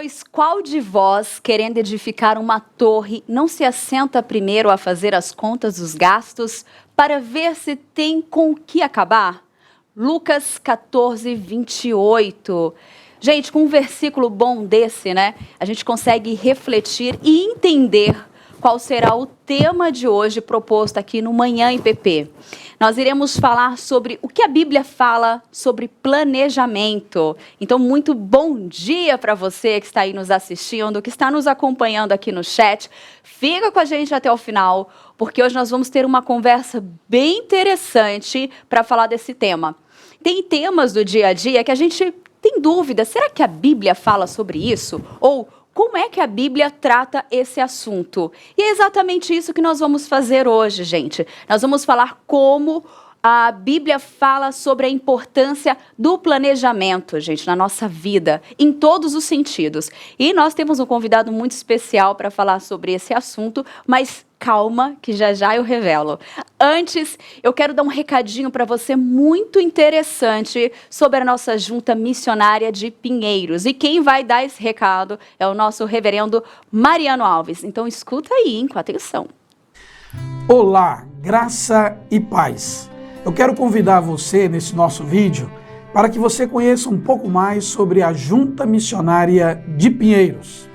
Pois qual de vós, querendo edificar uma torre, não se assenta primeiro a fazer as contas dos gastos, para ver se tem com o que acabar? Lucas 14, 28. Gente, com um versículo bom desse, né, a gente consegue refletir e entender qual será o tema de hoje proposto aqui no Manhã IPP. Nós iremos falar sobre o que a Bíblia fala sobre planejamento. Então, muito bom dia para você que está aí nos assistindo, que está nos acompanhando aqui no chat. Fica com a gente até o final, porque hoje nós vamos ter uma conversa bem interessante para falar desse tema. Tem temas do dia a dia que a gente tem dúvida, será que a Bíblia fala sobre isso? Ou como é que a Bíblia trata esse assunto? E é exatamente isso que nós vamos fazer hoje, gente. Nós vamos falar como a Bíblia fala sobre a importância do planejamento, gente, na nossa vida, em todos os sentidos. E nós temos um convidado muito especial para falar sobre esse assunto, mas calma, que já já eu revelo. Antes, eu quero dar um recadinho para você muito interessante sobre a nossa junta missionária de Pinheiros. E quem vai dar esse recado é o nosso reverendo Mariano Alves. Então, escuta aí, hein, com atenção. Olá, graça e paz. Eu quero convidar você nesse nosso vídeo para que você conheça um pouco mais sobre a Junta Missionária de Pinheiros.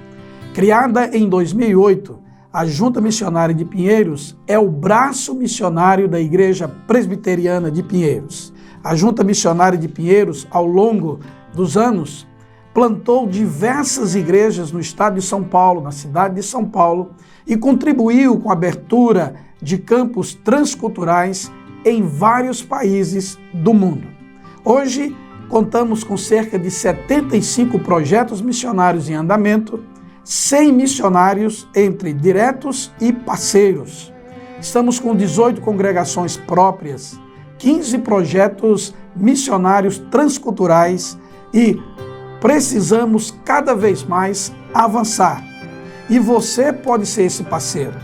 Criada em 2008, a Junta Missionária de Pinheiros é o braço missionário da Igreja Presbiteriana de Pinheiros. A Junta Missionária de Pinheiros, ao longo dos anos, plantou diversas igrejas no estado de São Paulo, na cidade de São Paulo, e contribuiu com a abertura de campos transculturais em vários países do mundo. Hoje, contamos com cerca de 75 projetos missionários em andamento, 100 missionários entre diretos e parceiros. Estamos com 18 congregações próprias, 15 projetos missionários transculturais e precisamos cada vez mais avançar. E você pode ser esse parceiro.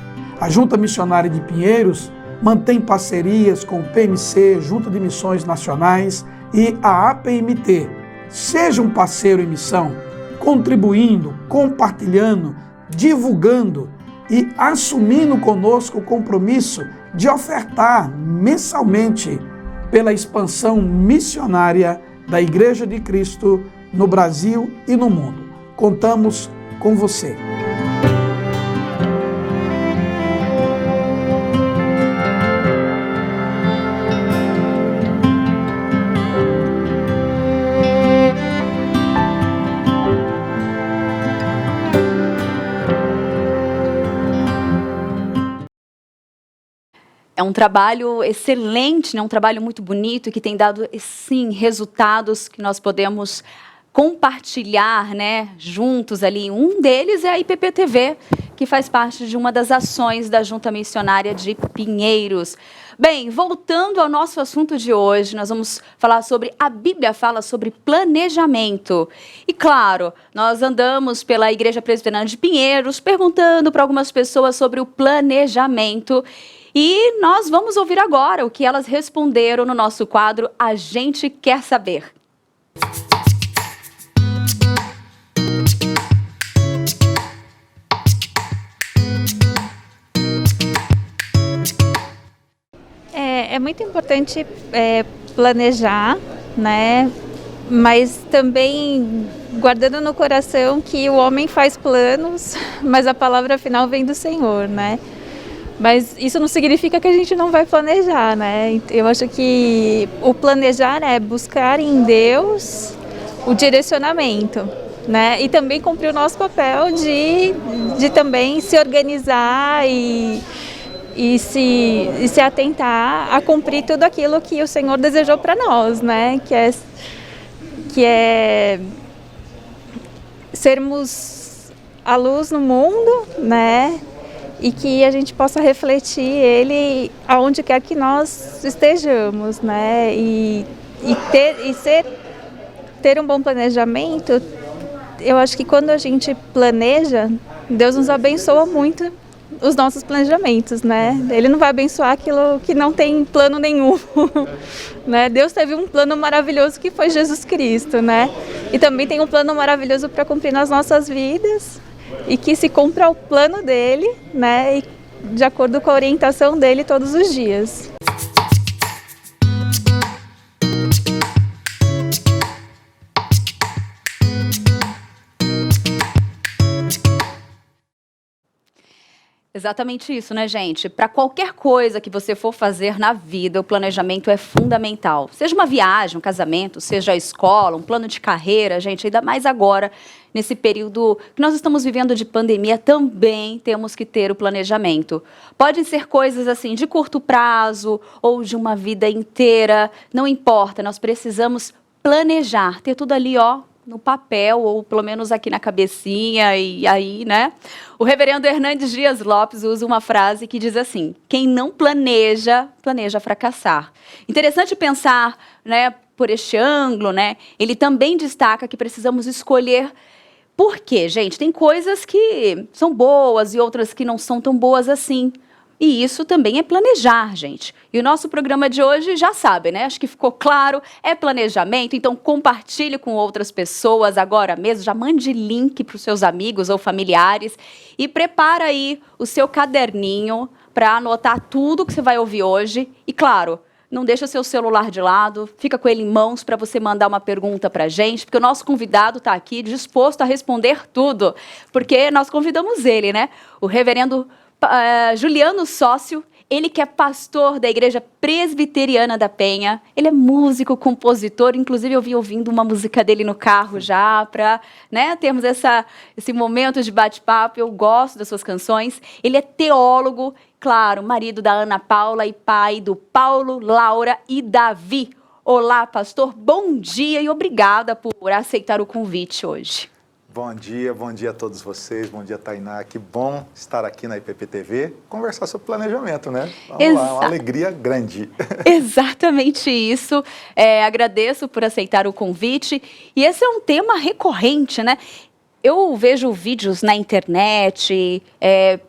A Junta Missionária de Pinheiros mantém parcerias com o PMC, Junta de Missões Nacionais e a APMT. Seja um parceiro em missão, contribuindo, compartilhando, divulgando e assumindo conosco o compromisso de ofertar mensalmente pela expansão missionária da Igreja de Cristo no Brasil e no mundo. Contamos com você. É um trabalho excelente, né? Um trabalho muito bonito que tem dado, sim, resultados que nós podemos compartilhar, né, juntos ali. Um deles é a IPP-TV, que faz parte de uma das ações da Junta Missionária de Pinheiros. Bem, voltando ao nosso assunto de hoje, nós vamos falar sobre, a Bíblia fala sobre planejamento. E claro, nós andamos pela Igreja Presbiteriana de Pinheiros, perguntando para algumas pessoas sobre o planejamento. E nós vamos ouvir agora o que elas responderam no nosso quadro A Gente Quer Saber. É muito importante planejar, né? Mas também guardando no coração que o homem faz planos, mas a palavra final vem do Senhor, né? Mas isso não significa que a gente não vai planejar, né? Eu acho que o planejar é buscar em Deus o direcionamento, né? E também cumprir o nosso papel de também se organizar e se atentar a cumprir tudo aquilo que o Senhor desejou para nós, né? Que é sermos a luz no mundo, né? E que a gente possa refletir Ele aonde quer que nós estejamos, né? E ter um bom planejamento, eu acho que quando a gente planeja, Deus nos abençoa muito os nossos planejamentos, né? Ele não vai abençoar aquilo que não tem plano nenhum, né? Deus teve um plano maravilhoso que foi Jesus Cristo, né? e também tem um plano maravilhoso para cumprir nas nossas vidas e que se cumpra o plano dele, né, e de acordo com a orientação dele todos os dias. Exatamente isso, né, gente? Para qualquer coisa que você for fazer na vida, o planejamento é fundamental. Seja uma viagem, um casamento, seja a escola, um plano de carreira, gente, ainda mais agora, nesse período que nós estamos vivendo de pandemia, também temos que ter o planejamento. Podem ser coisas assim de curto prazo ou de uma vida inteira, não importa, nós precisamos planejar, ter tudo ali, ó, no papel, ou pelo menos aqui na cabecinha, e aí, né? O reverendo Hernandes Dias Lopes usa uma frase que diz assim: quem não planeja, planeja fracassar. Interessante pensar, né, por este ângulo, né? Ele também destaca que precisamos escolher. Por quê, gente? Tem coisas que são boas e outras que não são tão boas assim. E isso também é planejar, gente. E o nosso programa de hoje, já sabe, né? Acho que ficou claro, é planejamento. Então, compartilhe com outras pessoas agora mesmo. Já mande link para os seus amigos ou familiares. E prepara aí o seu caderninho para anotar tudo que você vai ouvir hoje. E, claro, não deixa seu celular de lado, fica com ele em mãos para você mandar uma pergunta para a gente, porque o nosso convidado está aqui disposto a responder tudo. Porque nós convidamos ele, né? O reverendo Juliano Sócio, ele que é pastor da Igreja Presbiteriana da Penha, ele é músico, compositor, inclusive eu vim ouvindo uma música dele no carro já, para, né, termos esse momento de bate-papo. Eu gosto das suas canções. Ele é teólogo, claro, marido da Ana Paula e pai do Paulo, Laura e Davi. Olá, pastor, bom dia e obrigada por aceitar o convite hoje. Bom dia a todos vocês, bom dia, Tainá, que bom estar aqui na IPP-TV, conversar sobre planejamento, né? Vamos lá, uma alegria grande. Exatamente isso, agradeço por aceitar o convite, e esse é um tema recorrente, né? Eu vejo vídeos na internet,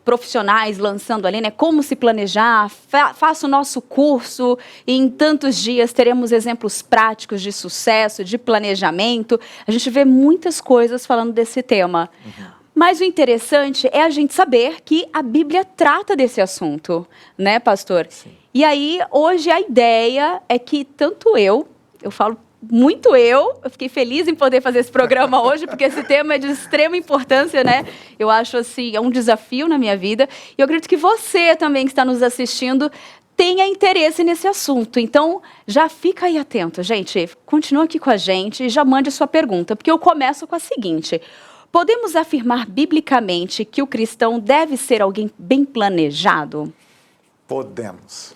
profissionais lançando ali, né, como se planejar, faça o nosso curso e em tantos dias teremos exemplos práticos de sucesso, de planejamento. A gente vê muitas coisas falando desse tema. Uhum. Mas o interessante é a gente saber que a Bíblia trata desse assunto, né, pastor? Sim. E aí, hoje a ideia é que tanto eu falo muito eu fiquei feliz em poder fazer esse programa hoje, porque esse tema é de extrema importância, né? Eu acho, assim, é um desafio na minha vida. E eu acredito que você também que está nos assistindo tenha interesse nesse assunto. Então, já fica aí atento, gente. Continua aqui com a gente e já mande sua pergunta, porque eu começo com a seguinte: podemos afirmar biblicamente que o cristão deve ser alguém bem planejado? Podemos.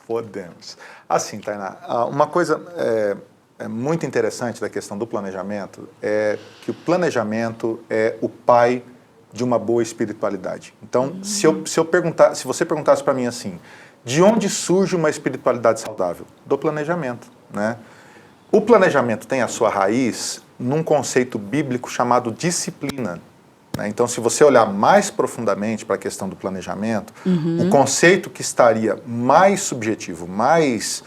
Podemos. Assim, Tainá, uma coisa muito interessante da questão do planejamento é que o planejamento é o pai de uma boa espiritualidade. Então, se você perguntasse para mim assim, de onde surge uma espiritualidade saudável? Do planejamento, né? O planejamento tem a sua raiz num conceito bíblico chamado disciplina. Então, se você olhar mais profundamente para a questão do planejamento, o conceito que estaria mais subjetivo, mais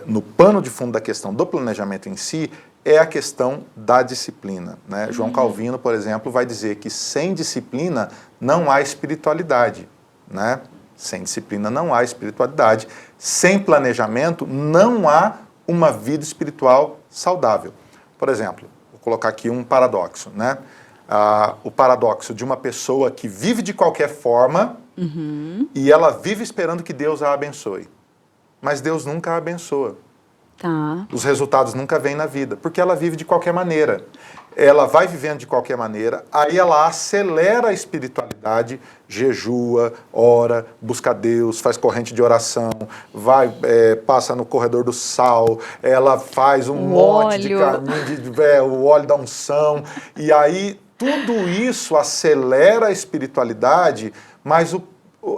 no pano de fundo da questão do planejamento em si, é a questão da disciplina, né? João Calvino, por exemplo, vai dizer que sem disciplina não há espiritualidade, né? Sem disciplina não há espiritualidade, sem planejamento não há uma vida espiritual saudável. Por exemplo, vou colocar aqui um paradoxo, né? O paradoxo de uma pessoa que vive de qualquer forma e ela vive esperando que Deus a abençoe. Mas Deus nunca a abençoa. Tá. Os resultados nunca vêm na vida, porque ela vive de qualquer maneira. Ela vai vivendo de qualquer maneira, aí ela acelera a espiritualidade, jejua, ora, busca Deus, faz corrente de oração, passa no corredor do sal, ela faz um monte de caminho, o óleo da unção, e aí tudo isso acelera a espiritualidade, mas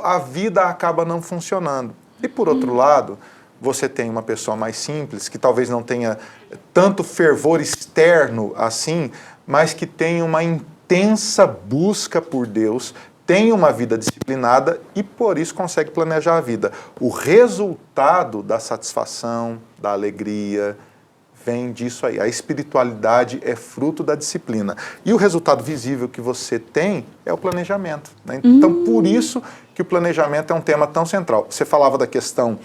a vida acaba não funcionando. E por outro lado, você tem uma pessoa mais simples, que talvez não tenha tanto fervor externo assim, mas que tem uma intensa busca por Deus, tem uma vida disciplinada e por isso consegue planejar a vida. O resultado da satisfação, da alegria, vem disso aí. A espiritualidade é fruto da disciplina. E o resultado visível que você tem é o planejamento, né? Então, por isso que o planejamento é um tema tão central. Você falava da questão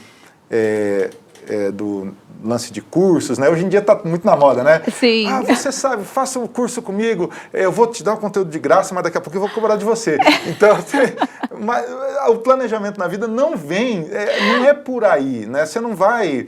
do lance de cursos, né? Hoje em dia está muito na moda, né? Sim. Ah, você sabe, faça um curso comigo, eu vou te dar o conteúdo de graça, mas daqui a pouco eu vou cobrar de você. Então, mas, o planejamento na vida não vem, não é por aí, né? Você não vai...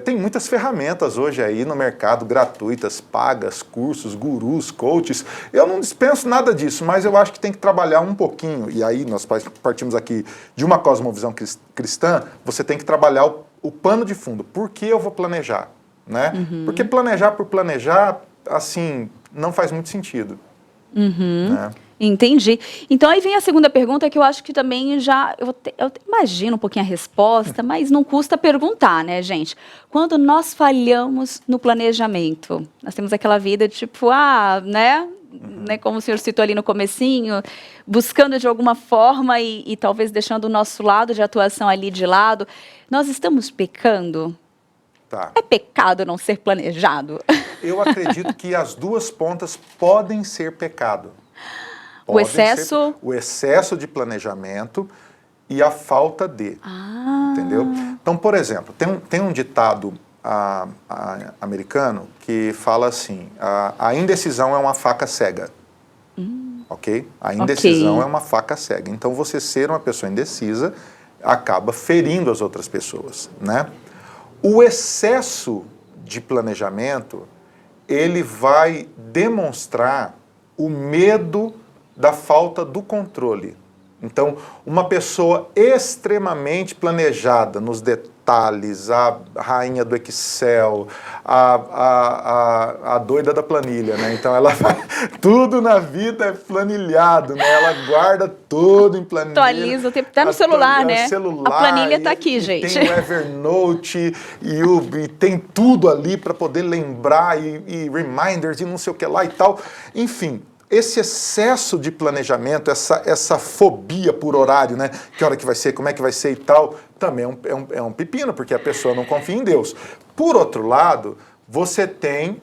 tem muitas ferramentas hoje aí no mercado, gratuitas, pagas, cursos, gurus, coaches. Eu não dispenso nada disso, mas eu acho que tem que trabalhar um pouquinho. E aí nós partimos aqui de uma cosmovisão cristã, você tem que trabalhar o pano de fundo. Por que eu vou planejar? Né? Porque planejar por planejar, assim, não faz muito sentido. Né? Entendi. Então aí vem a segunda pergunta que eu acho que também eu imagino um pouquinho a resposta, mas não custa perguntar, né, gente? Quando nós falhamos no planejamento, nós temos aquela vida tipo, né, como o senhor citou ali no comecinho, buscando de alguma forma e talvez deixando o nosso lado de atuação ali de lado, nós estamos pecando? Tá. É pecado não ser planejado? Eu acredito que as duas pontas podem ser pecado. O excesso? O excesso de planejamento e a falta de. Entendeu? Então, por exemplo, tem um ditado americano que fala assim, a indecisão é uma faca cega. Ok? A indecisão é uma faca cega. Então, você ser uma pessoa indecisa acaba ferindo as outras pessoas, né? O excesso de planejamento, ele vai demonstrar o medo da falta do controle. Então, uma pessoa extremamente planejada nos detalhes, a rainha do Excel, a doida da planilha, né? Então, ela tudo na vida é planilhado, né? Ela guarda tudo em planilha. Atualiza o tempo, tá no celular, né? Celular, a planilha está aqui, gente. Tem o Evernote e tem tudo ali para poder lembrar e reminders e não sei o que lá e tal. Enfim, esse excesso de planejamento, essa fobia por horário, né? Que hora que vai ser, como é que vai ser e tal, também é um pepino, porque a pessoa não confia em Deus. Por outro lado, você tem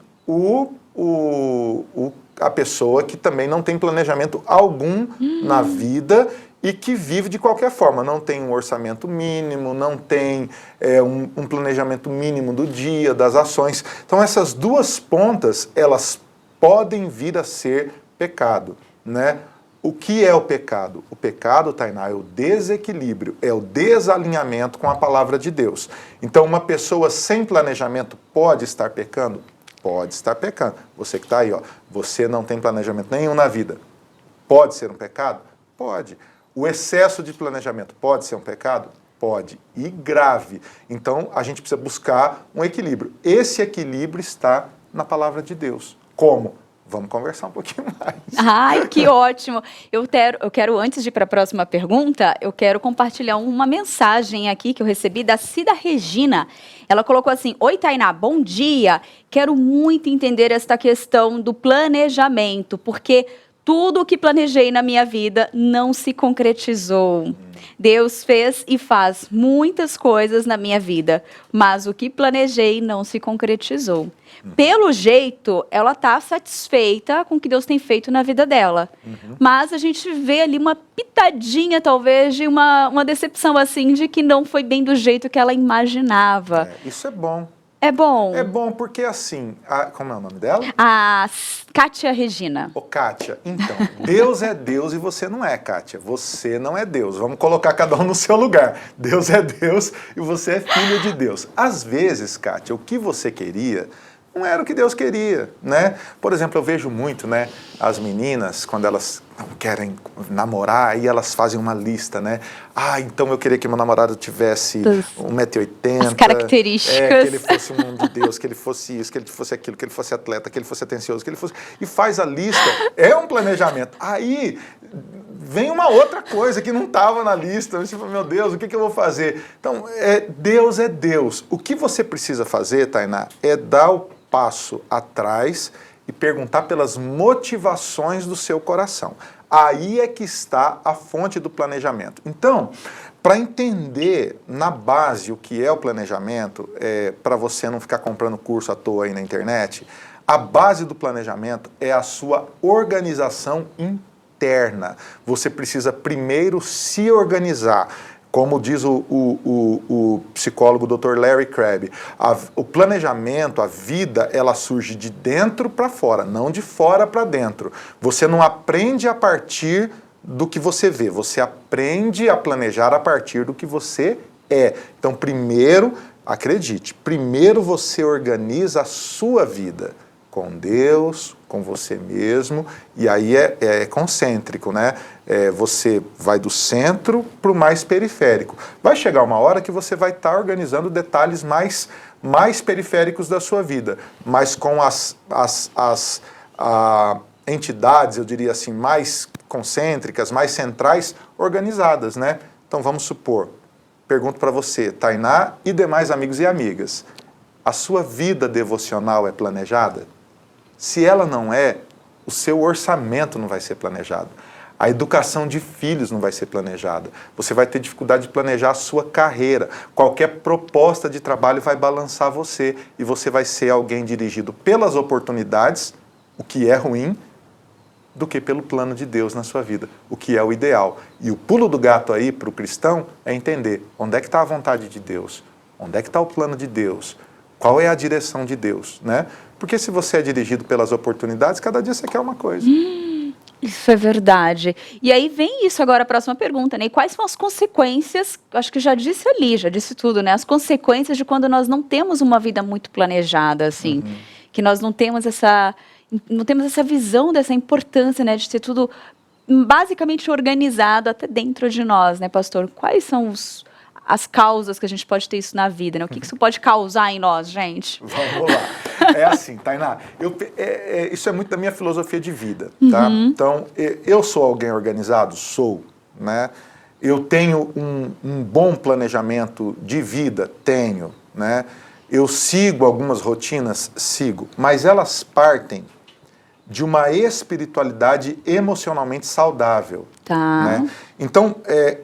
a pessoa que também não tem planejamento algum na vida e que vive de qualquer forma, não tem um orçamento mínimo, não tem um planejamento mínimo do dia, das ações. Então essas duas pontas, elas podem vir a ser pecado, né? O que é o pecado? O pecado, Tainá, é o desequilíbrio, é o desalinhamento com a palavra de Deus. Então, uma pessoa sem planejamento pode estar pecando? Pode estar pecando. Você que está aí, ó, você não tem planejamento nenhum na vida. Pode ser um pecado? Pode. O excesso de planejamento pode ser um pecado? Pode. E grave. Então, a gente precisa buscar um equilíbrio. Esse equilíbrio está na palavra de Deus. Como? Vamos conversar um pouquinho mais. Ai, que ótimo. Eu quero, antes de ir para a próxima pergunta, eu quero compartilhar uma mensagem aqui que eu recebi da Cida Regina. Ela colocou assim: Oi, Tainá, bom dia. Quero muito entender esta questão do planejamento, porque tudo o que planejei na minha vida não se concretizou. Deus fez e faz muitas coisas na minha vida, mas o que planejei não se concretizou. Pelo jeito, ela está satisfeita com o que Deus tem feito na vida dela. Mas a gente vê ali uma pitadinha, talvez, de uma decepção, assim, de que não foi bem do jeito que ela imaginava. Isso é bom. É bom? É bom porque, assim, como é o nome dela? A Kátia Regina. Ô, Kátia, então, Deus é Deus e você não é, Kátia. Você não é Deus. Vamos colocar cada um no seu lugar. Deus é Deus e você é filho de Deus. Às vezes, Kátia, o que você queria não era o que Deus queria, né? Por exemplo, eu vejo muito, né, as meninas, quando elas não querem namorar, aí elas fazem uma lista, né? Então eu queria que meu namorado tivesse 1,80 m. As características. Que ele fosse um homem de Deus, que ele fosse isso, que ele fosse aquilo, que ele fosse atleta, que ele fosse atencioso, que ele fosse... E faz a lista. É um planejamento. Aí vem uma outra coisa que não estava na lista. Tipo, meu Deus, o que eu vou fazer? Então, Deus é Deus. O que você precisa fazer, Tainá, é dar o passo atrás e perguntar pelas motivações do seu coração. Aí é que está a fonte do planejamento. Então, para entender na base o que é o planejamento, para você não ficar comprando curso à toa aí na internet, a base do planejamento é a sua organização interna. Você precisa primeiro se organizar. Como diz o psicólogo Dr. Larry Crabb, o planejamento, a vida, ela surge de dentro para fora, não de fora para dentro. Você não aprende a partir do que você vê, você aprende a planejar a partir do que você é. Então, primeiro, acredite, primeiro você organiza a sua vida com Deus, com você mesmo, e aí é concêntrico, né? Você vai do centro para o mais periférico. Vai chegar uma hora que você vai estar organizando detalhes mais periféricos da sua vida, mas com as entidades, eu diria assim, mais concêntricas, mais centrais, organizadas, né? Então vamos supor, pergunto para você, Tainá e demais amigos e amigas, a sua vida devocional é planejada? Se ela não é, o seu orçamento não vai ser planejado. A educação de filhos não vai ser planejada. Você vai ter dificuldade de planejar a sua carreira. Qualquer proposta de trabalho vai balançar você e você vai ser alguém dirigido pelas oportunidades, o que é ruim, do que pelo plano de Deus na sua vida, o que é o ideal. E o pulo do gato aí para o cristão é entender onde é que está a vontade de Deus, onde é que está o plano de Deus, qual é a direção de Deus, né? Porque se você é dirigido pelas oportunidades, cada dia você quer uma coisa. Isso é verdade. E aí vem isso agora, a próxima pergunta, né? E quais são as consequências, acho que já disse ali, já disse tudo, né? As consequências de quando nós não temos uma vida muito planejada, assim. Que nós não temos essa visão dessa importância, né? De ter tudo basicamente organizado até dentro de nós, né, pastor? Quais são as causas que a gente pode ter isso na vida, né? O que isso pode causar em nós, gente? Vamos lá. É assim, Tainá, isso é muito da minha filosofia de vida, tá? Então, eu sou alguém organizado? Sou, né? Eu tenho um bom planejamento de vida? Tenho, né? Eu sigo algumas rotinas? Sigo, mas elas partem de uma espiritualidade emocionalmente saudável. Tá. Né? Então,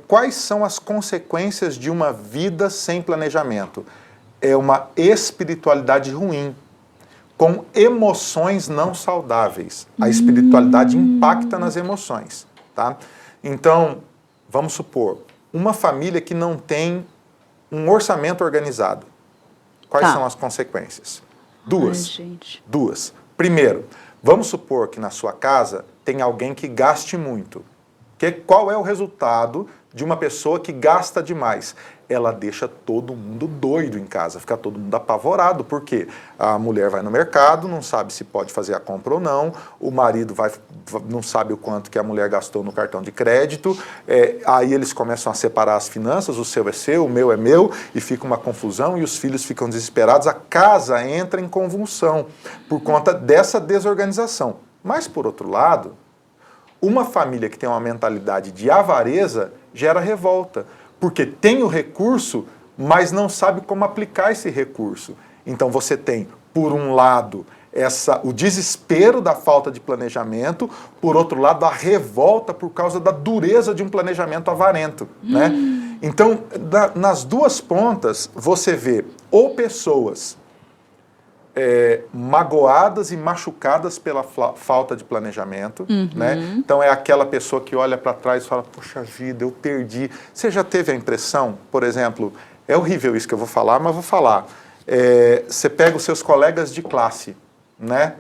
quais são as consequências de uma vida sem planejamento? É uma espiritualidade ruim, com emoções não saudáveis. A espiritualidade impacta nas emoções. Tá? Então, vamos supor, uma família que não tem um orçamento organizado. Quais são as consequências? Duas. Duas. Primeiro, vamos supor que na sua casa tem alguém que gaste muito. Qual é o resultado de uma pessoa que gasta demais? Ela deixa todo mundo doido em casa, fica todo mundo apavorado, porque a mulher vai no mercado, não sabe se pode fazer a compra ou não, o marido não sabe o quanto que a mulher gastou no cartão de crédito, aí eles começam a separar as finanças, o seu é seu, o meu é meu, e fica uma confusão e os filhos ficam desesperados, a casa entra em convulsão por conta dessa desorganização. Mas, por outro lado, uma família que tem uma mentalidade de avareza gera revolta, porque tem o recurso, mas não sabe como aplicar esse recurso. Então você tem, por um lado, o desespero da falta de planejamento, por outro lado, a revolta por causa da dureza de um planejamento avarento. Né? Então, nas duas pontas, você vê ou pessoas magoadas e machucadas pela falta de planejamento, né? Então é aquela pessoa que olha para trás e fala, poxa vida, eu perdi. Você já teve a impressão, por exemplo, é horrível isso que eu vou falar, mas vou falar. Você pega os seus colegas de classe, né?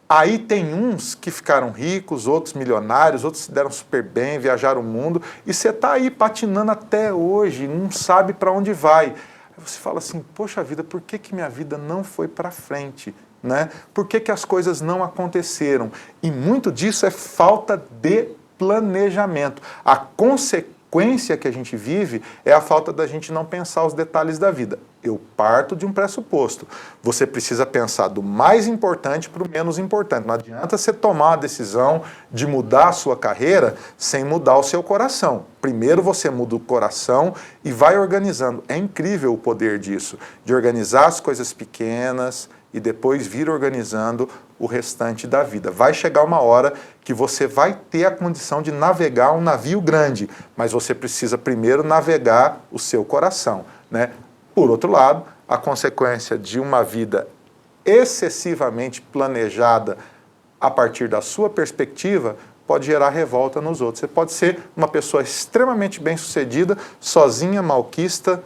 Aí tem uns que ficaram ricos, outros milionários, outros se deram super bem, viajaram o mundo, e você está aí patinando até hoje, não sabe para onde vai. Aí você fala assim, poxa vida, por que minha vida não foi para frente? Né? Por que as coisas não aconteceram? E muito disso é falta de planejamento. A consequência que a gente vive é a falta da gente não pensar os detalhes da vida. Eu parto de um pressuposto. Você precisa pensar do mais importante para o menos importante. Não adianta você tomar a decisão de mudar a sua carreira sem mudar o seu coração. Primeiro você muda o coração e vai organizando. É incrível o poder disso, de organizar as coisas pequenas e depois vir organizando o restante da vida. Vai chegar uma hora que você vai ter a condição de navegar um navio grande, mas você precisa primeiro navegar o seu coração, né? Por outro lado, a consequência de uma vida excessivamente planejada a partir da sua perspectiva pode gerar revolta nos outros. Você pode ser uma pessoa extremamente bem-sucedida, sozinha, malquista,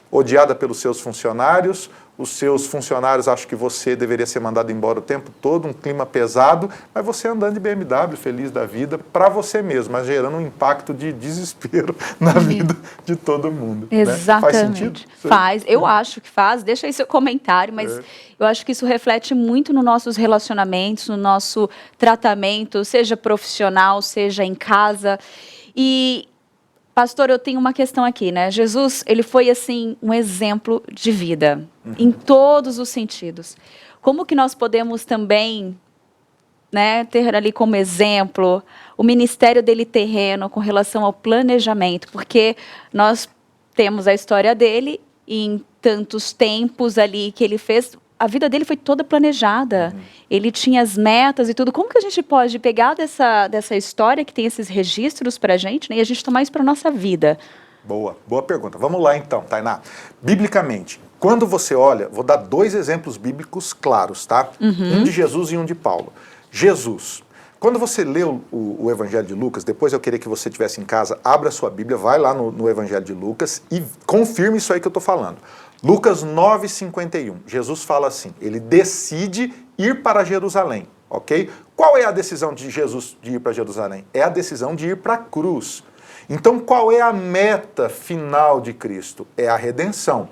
odiada pelos seus funcionários, os seus funcionários acham que você deveria ser mandado embora o tempo todo, um clima pesado, mas você andando de BMW, feliz da vida, para você mesmo, mas gerando um impacto de desespero na vida de todo mundo. Exatamente. Né? Faz sentido? Faz. Eu acho que faz. Deixa aí seu comentário, mas eu acho que isso reflete muito nos nossos relacionamentos, no nosso tratamento, seja profissional, seja em casa. E pastor, eu tenho uma questão aqui, né? Jesus, ele foi, assim, um exemplo de vida, em todos os sentidos. Como que nós podemos também, né, ter ali como exemplo o ministério dele terreno com relação ao planejamento? Porque nós temos a história dele e em tantos tempos ali que ele fez, a vida dele foi toda planejada. Ele tinha as metas e tudo. Como que a gente pode pegar dessa história que tem esses registros para a gente, né, e a gente tomar isso para a nossa vida? Boa pergunta. Vamos lá então, Tainá. Biblicamente, quando você olha, vou dar 2 exemplos bíblicos claros, tá? Um de Jesus e um de Paulo. Jesus. Quando você lê o Evangelho de Lucas, depois eu queria que você estivesse em casa, abra a sua Bíblia, vai lá no Evangelho de Lucas e confirme isso aí que eu estou falando. Lucas 9:51, Jesus fala assim, ele decide ir para Jerusalém, ok? Qual é a decisão de Jesus de ir para Jerusalém? É a decisão de ir para a cruz. Então, qual é a meta final de Cristo? É a redenção.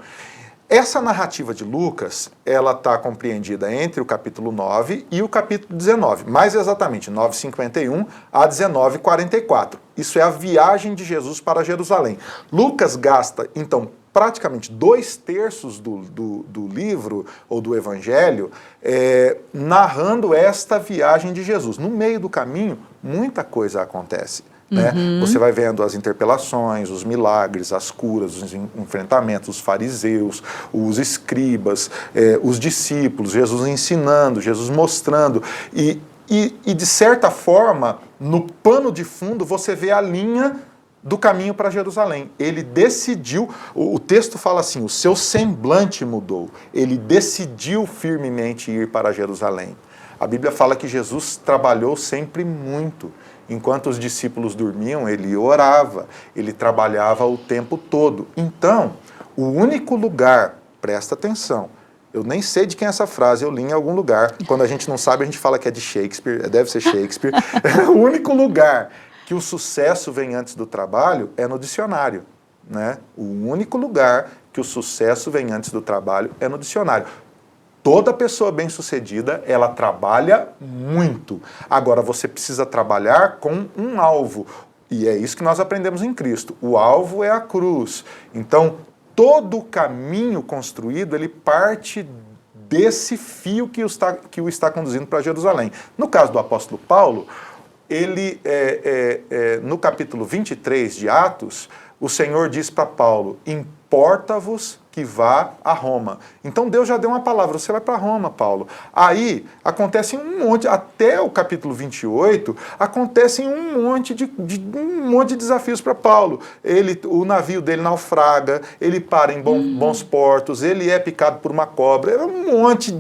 Essa narrativa de Lucas, ela está compreendida entre o capítulo 9 e o capítulo 19, mais exatamente 9:51 a 19:44. Isso é a viagem de Jesus para Jerusalém. Lucas gasta, então, praticamente 2/3 do livro ou do evangelho narrando esta viagem de Jesus. No meio do caminho, muita coisa acontece. Né? Você vai vendo as interpelações, os milagres, as curas, os enfrentamentos, os fariseus, os escribas, os discípulos, Jesus ensinando, Jesus mostrando. E de certa forma, no pano de fundo, você vê a linha do caminho para Jerusalém. Ele decidiu, o texto fala assim, o seu semblante mudou. Ele decidiu firmemente ir para Jerusalém. A Bíblia fala que Jesus trabalhou sempre muito. Enquanto os discípulos dormiam, ele orava, ele trabalhava o tempo todo. Então, o único lugar, presta atenção, eu nem sei de quem é essa frase, eu li em algum lugar. Quando a gente não sabe, a gente fala que é de Shakespeare, deve ser Shakespeare. O único lugar que o sucesso vem antes do trabalho é no dicionário, né? O único lugar que o sucesso vem antes do trabalho é no dicionário. Toda pessoa bem-sucedida, ela trabalha muito. Agora, você precisa trabalhar com um alvo. E é isso que nós aprendemos em Cristo. O alvo é a cruz. Então, todo o caminho construído, ele parte desse fio que o está conduzindo para Jerusalém. No caso do apóstolo Paulo, ele, no capítulo 23 de Atos, o Senhor diz para Paulo, importa-vos que vá a Roma. Então Deus já deu uma palavra, você vai para Roma, Paulo. Aí acontece um monte, até o capítulo 28, acontecem um monte de desafios para Paulo. O navio dele naufraga, ele para em bons portos, ele é picado por uma cobra, é um monte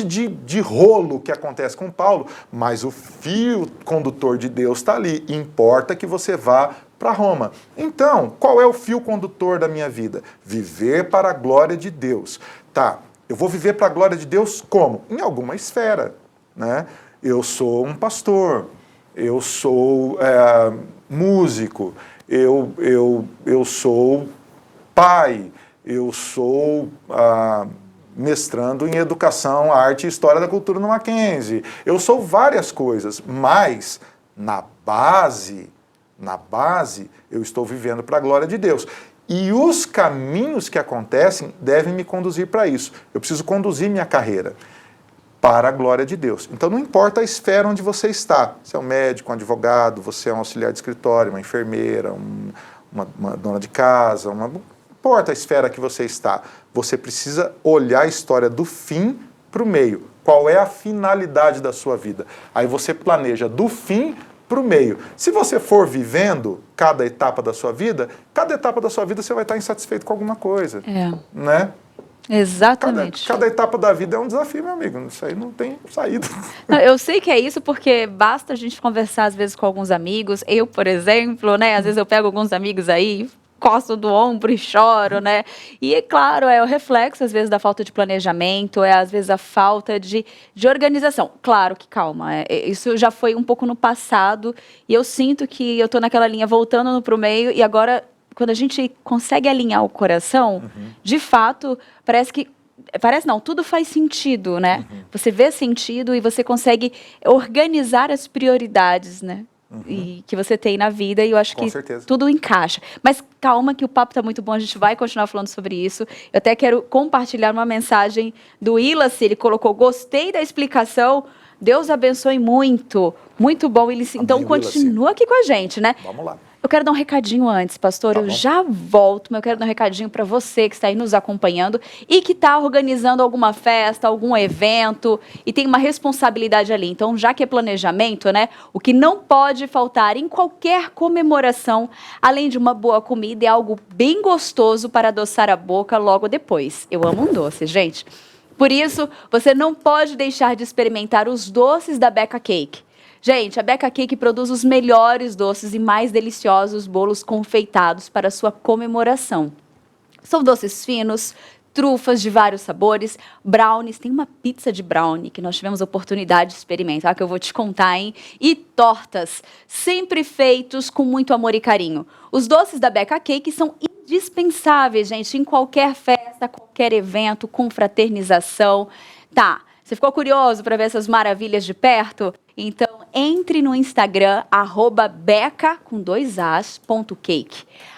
de rolo que acontece com Paulo, mas o fio condutor de Deus está ali, importa que você vá para Roma. Então, qual é o fio condutor da minha vida? Viver para a glória de Deus. Tá, eu vou viver para a glória de Deus como? Em alguma esfera, né? Eu sou um pastor, eu sou músico, eu sou pai, eu sou mestrando em educação, arte e história da cultura no Mackenzie. Eu sou várias coisas, mas na base, eu estou vivendo para a glória de Deus. E os caminhos que acontecem devem me conduzir para isso. Eu preciso conduzir minha carreira para a glória de Deus. Então não importa a esfera onde você está. Você é um médico, um advogado, você é um auxiliar de escritório, uma enfermeira, uma dona de casa, não importa a esfera que você está. Você precisa olhar a história do fim para o meio. Qual é a finalidade da sua vida? Aí você planeja do fim para o meio. Se você for vivendo cada etapa da sua vida você vai estar insatisfeito com alguma coisa. Né? Exatamente. Cada etapa da vida é um desafio, meu amigo. Isso aí não tem saída. Eu sei que é isso porque basta a gente conversar às vezes com alguns amigos. Eu, por exemplo, né? Às vezes eu pego alguns amigos aí, costo do ombro e choro, né? E é claro, é o reflexo às vezes da falta de planejamento, é às vezes a falta de organização. Claro que calma, isso já foi um pouco no passado e eu sinto que eu tô naquela linha voltando pro meio e agora quando a gente consegue alinhar o coração, de fato, parece não, tudo faz sentido, né? Você vê sentido e você consegue organizar as prioridades, né? E que você tem na vida e eu acho que tudo encaixa. Mas calma que o papo está muito bom, a gente vai continuar falando sobre isso. Eu até quero compartilhar uma mensagem do Ilas, ele colocou, gostei da explicação, Deus abençoe muito, muito bom. Então continua aqui com a gente, né? Vamos lá. Eu quero dar um recadinho antes, pastor, eu já volto, mas eu quero dar um recadinho para você que está aí nos acompanhando e que está organizando alguma festa, algum evento e tem uma responsabilidade ali. Então, já que é planejamento, né, o que não pode faltar em qualquer comemoração, além de uma boa comida, é algo bem gostoso para adoçar a boca logo depois. Eu amo um doce, gente. Por isso, você não pode deixar de experimentar os doces da Becca Cake. Gente, a Becca Cake produz os melhores doces e mais deliciosos bolos confeitados para a sua comemoração. São doces finos, trufas de vários sabores, brownies, tem uma pizza de brownie que nós tivemos a oportunidade de experimentar, que eu vou te contar, hein? E tortas, sempre feitos com muito amor e carinho. Os doces da Becca Cake são indispensáveis, gente, em qualquer festa, qualquer evento, confraternização. Tá, você ficou curioso para ver essas maravilhas de perto? Então, entre no Instagram, @beca.cake.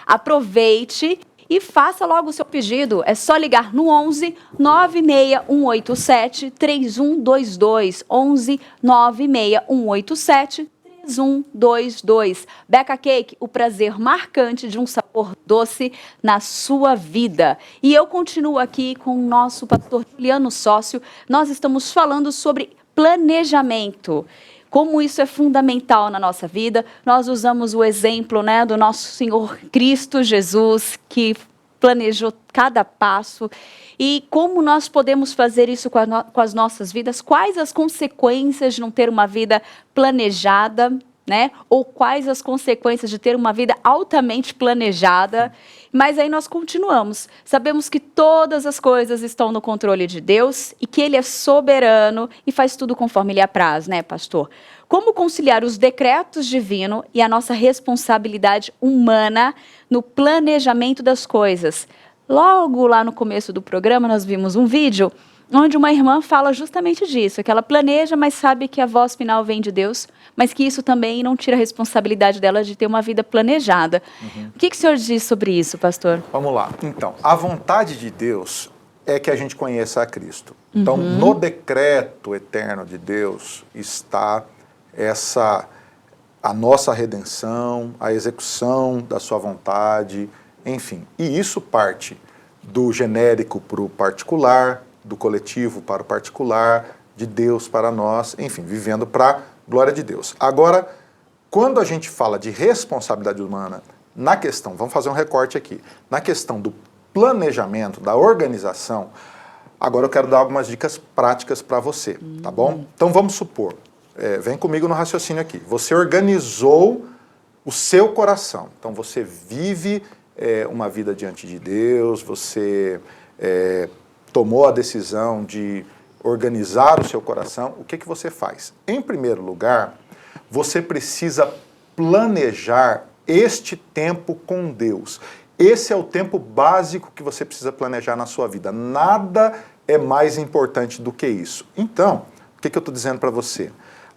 Aproveite e faça logo o seu pedido. É só ligar no 11 96187 3122. 11 96187 3122. Becca Cake, o prazer marcante de um sabor doce na sua vida. E eu continuo aqui com o nosso pastor Juliano Sócio. Nós estamos falando sobre planejamento. Como isso é fundamental na nossa vida. Nós usamos o exemplo, né, do nosso Senhor Cristo Jesus, que planejou cada passo. E como nós podemos fazer isso com as nossas vidas? Quais as consequências de não ter uma vida planejada, né? Ou quais as consequências de ter uma vida altamente planejada? Mas aí nós continuamos. Sabemos que todas as coisas estão no controle de Deus e que Ele é soberano e faz tudo conforme Ele apraz, né, pastor? Como conciliar os decretos divinos e a nossa responsabilidade humana no planejamento das coisas? Logo lá no começo do programa, nós vimos um vídeo onde uma irmã fala justamente disso, que ela planeja, mas sabe que a voz final vem de Deus, mas que isso também não tira a responsabilidade dela de ter uma vida planejada. O que o senhor diz sobre isso, pastor? Vamos lá. Então, a vontade de Deus é que a gente conheça a Cristo. Então, no decreto eterno de Deus está a nossa redenção, a execução da sua vontade, enfim. E isso parte do genérico para o particular, do coletivo para o particular, de Deus para nós, enfim, vivendo para a glória de Deus. Agora, quando a gente fala de responsabilidade humana, na questão, vamos fazer um recorte aqui, na questão do planejamento, da organização, agora eu quero dar algumas dicas práticas para você, tá bom? Então vamos supor, vem comigo no raciocínio aqui, você organizou o seu coração, então você vive uma vida diante de Deus, você tomou a decisão de organizar o seu coração, o que você faz? Em primeiro lugar, você precisa planejar este tempo com Deus. Esse é o tempo básico que você precisa planejar na sua vida. Nada é mais importante do que isso. Então, o que eu estou dizendo para você?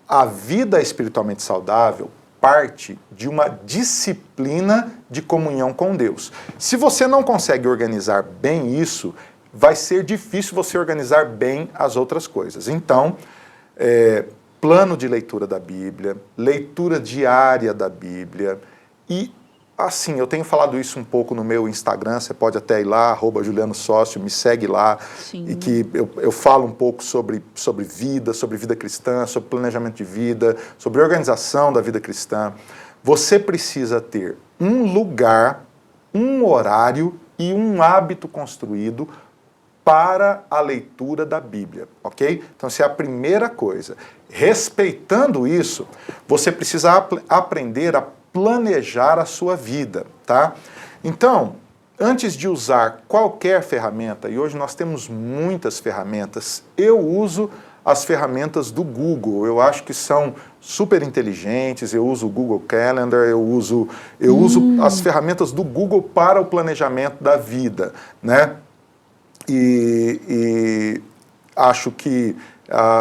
A vida espiritualmente saudável parte de uma disciplina de comunhão com Deus. Se você não consegue organizar bem isso, vai ser difícil você organizar bem as outras coisas. Então, plano de leitura da Bíblia, leitura diária da Bíblia e assim, eu tenho falado isso um pouco no meu Instagram, você pode até ir lá, @JulianoSócio, me segue lá, Sim. e que eu falo um pouco sobre vida cristã, sobre planejamento de vida, sobre organização da vida cristã. Você precisa ter um lugar, um horário e um hábito construído para a leitura da Bíblia, ok? Então, essa é a primeira coisa. Respeitando isso, você precisa aprender a planejar a sua vida, tá? Então, antes de usar qualquer ferramenta, e hoje nós temos muitas ferramentas, eu uso as ferramentas do Google. Eu acho que são super inteligentes, eu uso o Google Calendar, eu uso as ferramentas do Google para o planejamento da vida, né? E acho que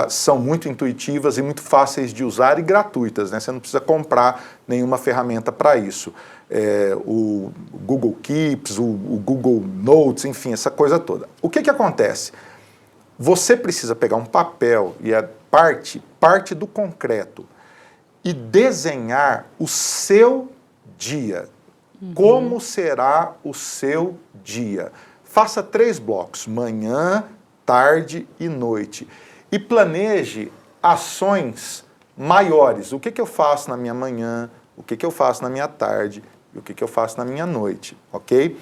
são muito intuitivas e muito fáceis de usar e gratuitas, né? Você não precisa comprar nenhuma ferramenta para isso. O Google Keeps, o Google Notes, enfim, essa coisa toda. O que acontece? Você precisa pegar um papel e a parte do concreto e desenhar o seu dia. Como será o seu dia? Faça 3 blocos, manhã, tarde e noite. E planeje ações maiores. O que eu faço na minha manhã, o que eu faço na minha tarde e o que eu faço na minha noite, ok?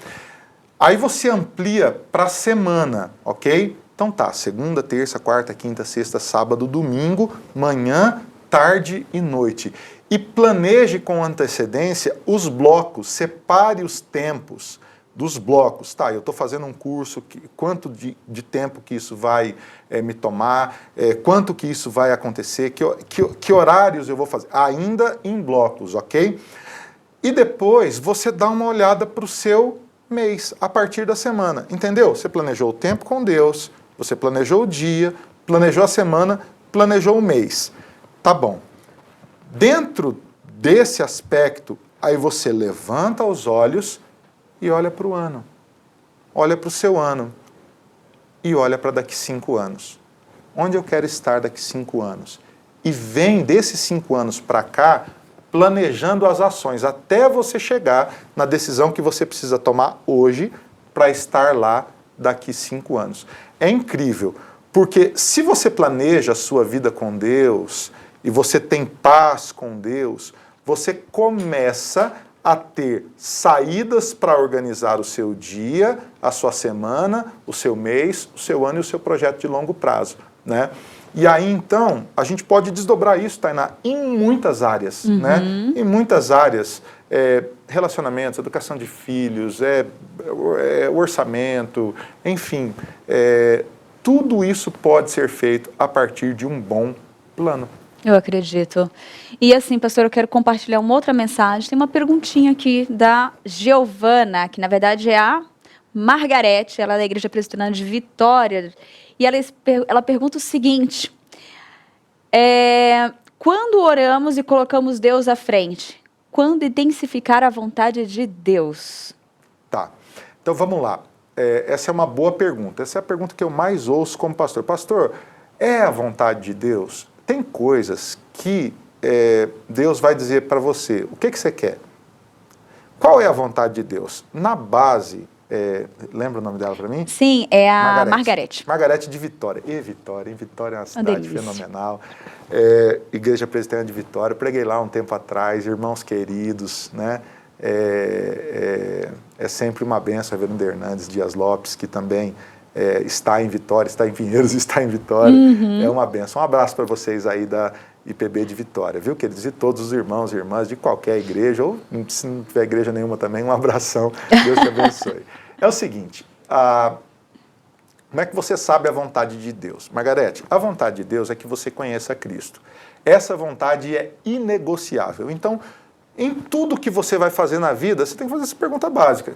Aí você amplia para a semana, ok? Então tá, segunda, terça, quarta, quinta, sexta, sábado, domingo, manhã, tarde e noite. E planeje com antecedência os blocos, separe os tempos dos blocos. Tá, eu estou fazendo um curso, quanto de tempo que isso vai me tomar, quanto que isso vai acontecer, que horários eu vou fazer, ainda em blocos, ok? E depois você dá uma olhada para o seu mês, a partir da semana, entendeu? Você planejou o tempo com Deus, você planejou o dia, planejou a semana, planejou o mês. Tá bom. Dentro desse aspecto, aí você levanta os olhos e olha para o ano. Olha para o seu ano. E olha para daqui 5 anos. Onde eu quero estar daqui 5 anos? E vem desses 5 anos para cá, planejando as ações, até você chegar na decisão que você precisa tomar hoje para estar lá daqui 5 anos. É incrível, porque se você planeja a sua vida com Deus e você tem paz com Deus, você começa a ter saídas para organizar o seu dia, a sua semana, o seu mês, o seu ano e o seu projeto de longo prazo, né? E aí, então, a gente pode desdobrar isso, Tainá, em muitas áreas, né? Em muitas áreas, relacionamentos, educação de filhos, orçamento, enfim, tudo isso pode ser feito a partir de um bom plano. Eu acredito. E assim, pastor, eu quero compartilhar uma outra mensagem. Tem uma perguntinha aqui da Giovana, que na verdade é a Margarete, ela é da Igreja Presbiteriana de Vitória. E ela pergunta o seguinte: quando oramos e colocamos Deus à frente, quando intensificar a vontade de Deus? Tá, então vamos lá. Essa é uma boa pergunta. Essa é a pergunta que eu mais ouço como pastor. Pastor, é a vontade de Deus? Tem coisas que Deus vai dizer para você. O que você quer? Qual é a vontade de Deus? Na base... lembra o nome dela para mim? Sim, é a Margarete. Margarete de Vitória. Vitória é uma cidade fenomenal. Igreja Presbiteriana de Vitória. Eu preguei lá um tempo atrás, irmãos queridos, né? É sempre uma benção, Reverendo Hernandes Dias Lopes, que também está em Vitória, está em Pinheiros, está em Vitória. É uma benção. Um abraço para vocês aí da IPB de Vitória, viu, queridos? E todos os irmãos e irmãs de qualquer igreja, ou se não tiver igreja nenhuma também, um abração. Deus te abençoe. É o seguinte, como é que você sabe a vontade de Deus? Margarete, a vontade de Deus é que você conheça Cristo. Essa vontade é inegociável. Então, em tudo que você vai fazer na vida, você tem que fazer essa pergunta básica.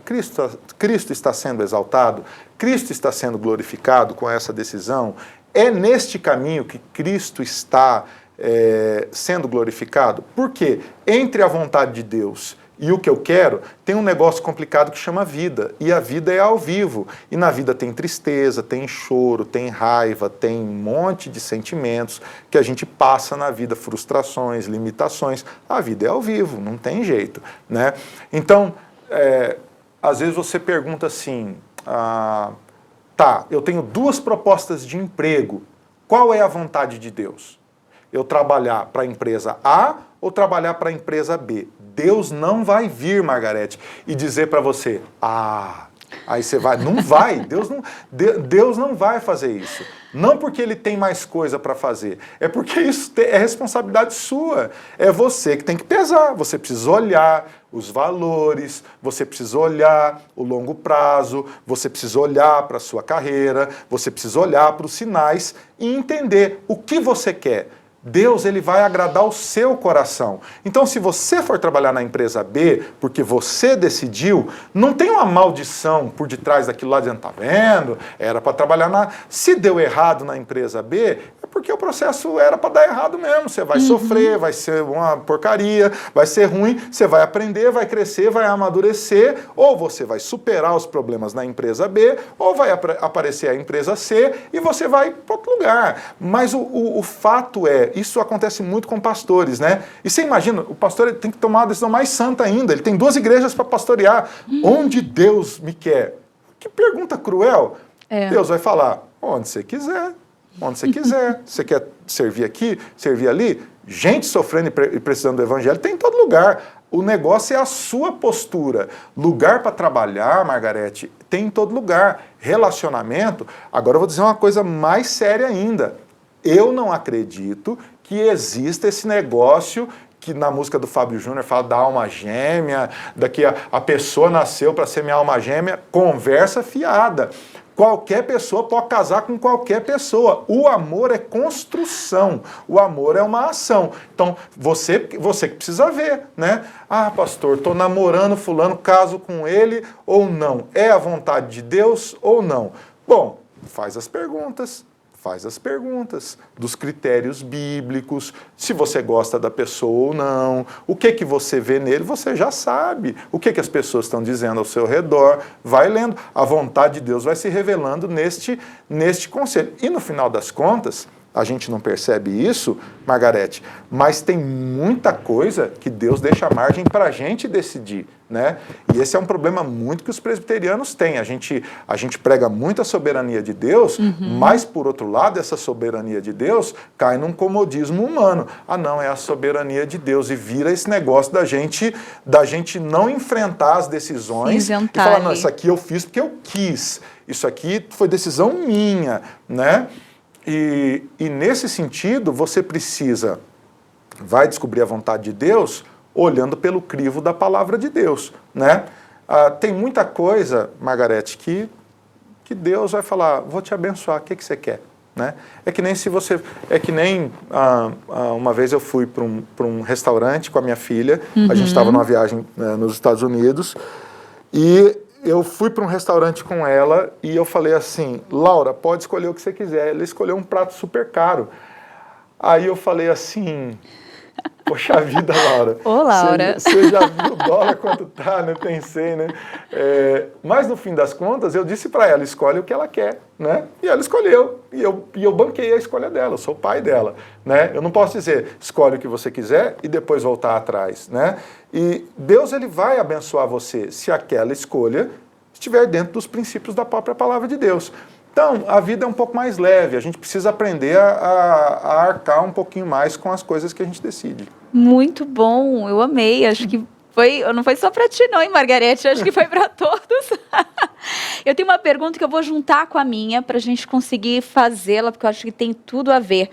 Cristo está sendo exaltado? Cristo está sendo glorificado com essa decisão? É neste caminho que Cristo está sendo glorificado? Porque entre a vontade de Deus e o que eu quero, tem um negócio complicado que chama vida. E a vida é ao vivo. E na vida tem tristeza, tem choro, tem raiva, tem um monte de sentimentos que a gente passa na vida, frustrações, limitações. A vida é ao vivo, não tem jeito, né? Então, às vezes você pergunta assim, tá, eu tenho 2 propostas de emprego. Qual é a vontade de Deus? Eu trabalhar para a empresa A ou trabalhar para a empresa B? Deus não vai vir, Margarete, e dizer para você, aí você vai. Não vai, Deus não vai fazer isso. Não porque Ele tem mais coisa para fazer, é porque isso é responsabilidade sua. É você que tem que pesar, você precisa olhar os valores, você precisa olhar o longo prazo, você precisa olhar para a sua carreira, você precisa olhar para os sinais e entender o que você quer. Deus, ele vai agradar o seu coração. Então, se você for trabalhar na empresa B, porque você decidiu, não tem uma maldição por detrás daquilo lá dizendo, tá vendo? Era para trabalhar Se deu errado na empresa B, é porque o processo era para dar errado mesmo. Você vai sofrer, vai ser uma porcaria, vai ser ruim, você vai aprender, vai crescer, vai amadurecer, ou você vai superar os problemas na empresa B, ou vai aparecer a empresa C e você vai para outro lugar. Mas o fato isso acontece muito com pastores, né? E você imagina, o pastor ele tem que tomar uma decisão mais santa ainda, ele tem 2 igrejas para pastorear. Onde Deus me quer? Que pergunta cruel. Deus vai falar, onde você quiser. Onde você quiser. Você quer servir aqui, servir ali? Gente sofrendo e precisando do evangelho tem em todo lugar. O negócio é a sua postura. Lugar para trabalhar, Margarete, tem em todo lugar. Relacionamento. Agora eu vou dizer uma coisa mais séria ainda. Eu não acredito que exista esse negócio que na música do Fábio Júnior fala da alma gêmea, daqui a pessoa nasceu para ser minha alma gêmea, conversa fiada. Qualquer pessoa pode casar com qualquer pessoa. O amor é construção, o amor é uma ação. Então, você que precisa ver, né? Pastor, estou namorando fulano, caso com ele ou não? É a vontade de Deus ou não? Bom, faz as perguntas dos critérios bíblicos, se você gosta da pessoa ou não, o que você vê nele, você já sabe, o que as pessoas estão dizendo ao seu redor, vai lendo, a vontade de Deus vai se revelando neste conselho. E no final das contas, a gente não percebe isso, Margarete, mas tem muita coisa que Deus deixa a margem para a gente decidir, né? E esse é um problema muito que os presbiterianos têm. A gente prega muito a soberania de Deus, mas, por outro lado, essa soberania de Deus cai num comodismo humano. Não, é a soberania de Deus. E vira esse negócio da gente não enfrentar as decisões e falar, não, isso aqui eu fiz porque eu quis. Isso aqui foi decisão minha, né? E nesse sentido, você vai descobrir a vontade de Deus olhando pelo crivo da palavra de Deus, né? Tem muita coisa, Margarete, que Deus vai falar, vou te abençoar, o que você quer? Né? Uma vez eu fui para um restaurante com a minha filha, a gente estava numa viagem nos Estados Unidos, e eu fui para um restaurante com ela e eu falei assim, Laura, pode escolher o que você quiser. Ela escolheu um prato super caro. Aí eu falei assim, poxa vida, Laura. Ô, Laura. Você já viu o dólar quanto tá, né? Pensei, né? Mas no fim das contas, eu disse para ela, escolhe o que ela quer, né? E ela escolheu. E eu banquei a escolha dela, eu sou o pai dela, né? Eu não posso dizer, escolhe o que você quiser e depois voltar atrás, né? E Deus, ele vai abençoar você se aquela escolha estiver dentro dos princípios da própria palavra de Deus. Então, a vida é um pouco mais leve, a gente precisa aprender a arcar um pouquinho mais com as coisas que a gente decide. Muito bom, eu amei, acho que não foi só para ti não, hein, Margarete? Acho que foi para todos. Eu tenho uma pergunta que eu vou juntar com a minha para a gente conseguir fazê-la, porque eu acho que tem tudo a ver.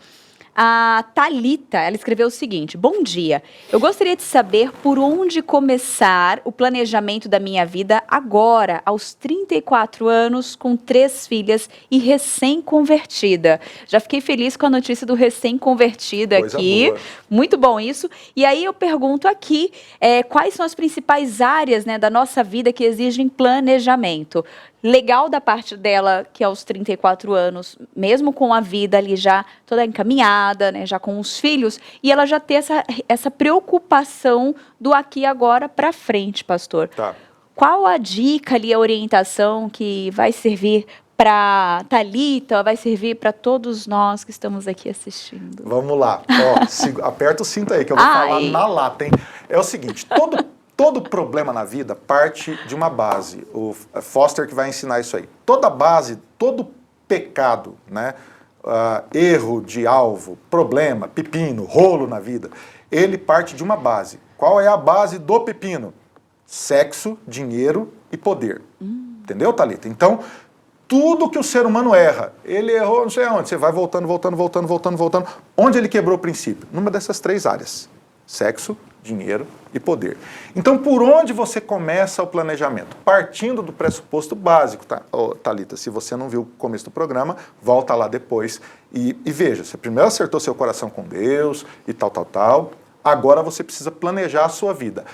A Thalita, ela escreveu o seguinte, bom dia, eu gostaria de saber por onde começar o planejamento da minha vida agora, aos 34 anos, com 3 filhas e recém-convertida. Já fiquei feliz com a notícia do recém-convertida aqui, boa. Muito bom isso. E aí eu pergunto aqui, quais são as principais áreas, né, da nossa vida que exigem planejamento? legal da parte dela que aos 34 anos, mesmo com a vida ali já toda encaminhada, né, já com os filhos, e ela já ter essa preocupação do aqui e agora para frente, pastor. Tá. Qual a dica ali, a orientação que vai servir para Thalita, vai servir para todos nós que estamos aqui assistindo? Vamos lá. Ó, aperta o cinto aí, que eu vou falar na lata, hein? É o seguinte, todo problema na vida parte de uma base. O Foster que vai ensinar isso aí. Toda base, todo pecado, né? Erro de alvo, problema, pepino, rolo na vida, ele parte de uma base. Qual é a base do pepino? Sexo, dinheiro e poder. Entendeu, Thalita? Então, tudo que o ser humano erra, ele errou não sei aonde, você vai voltando. Onde ele quebrou o princípio? Numa dessas 3 áreas. Sexo, dinheiro e poder. Então, por onde você começa o planejamento? Partindo do pressuposto básico, tá? Thalita, se você não viu o começo do programa, volta lá depois e veja, você primeiro acertou seu coração com Deus e tal, agora você precisa planejar a sua vida.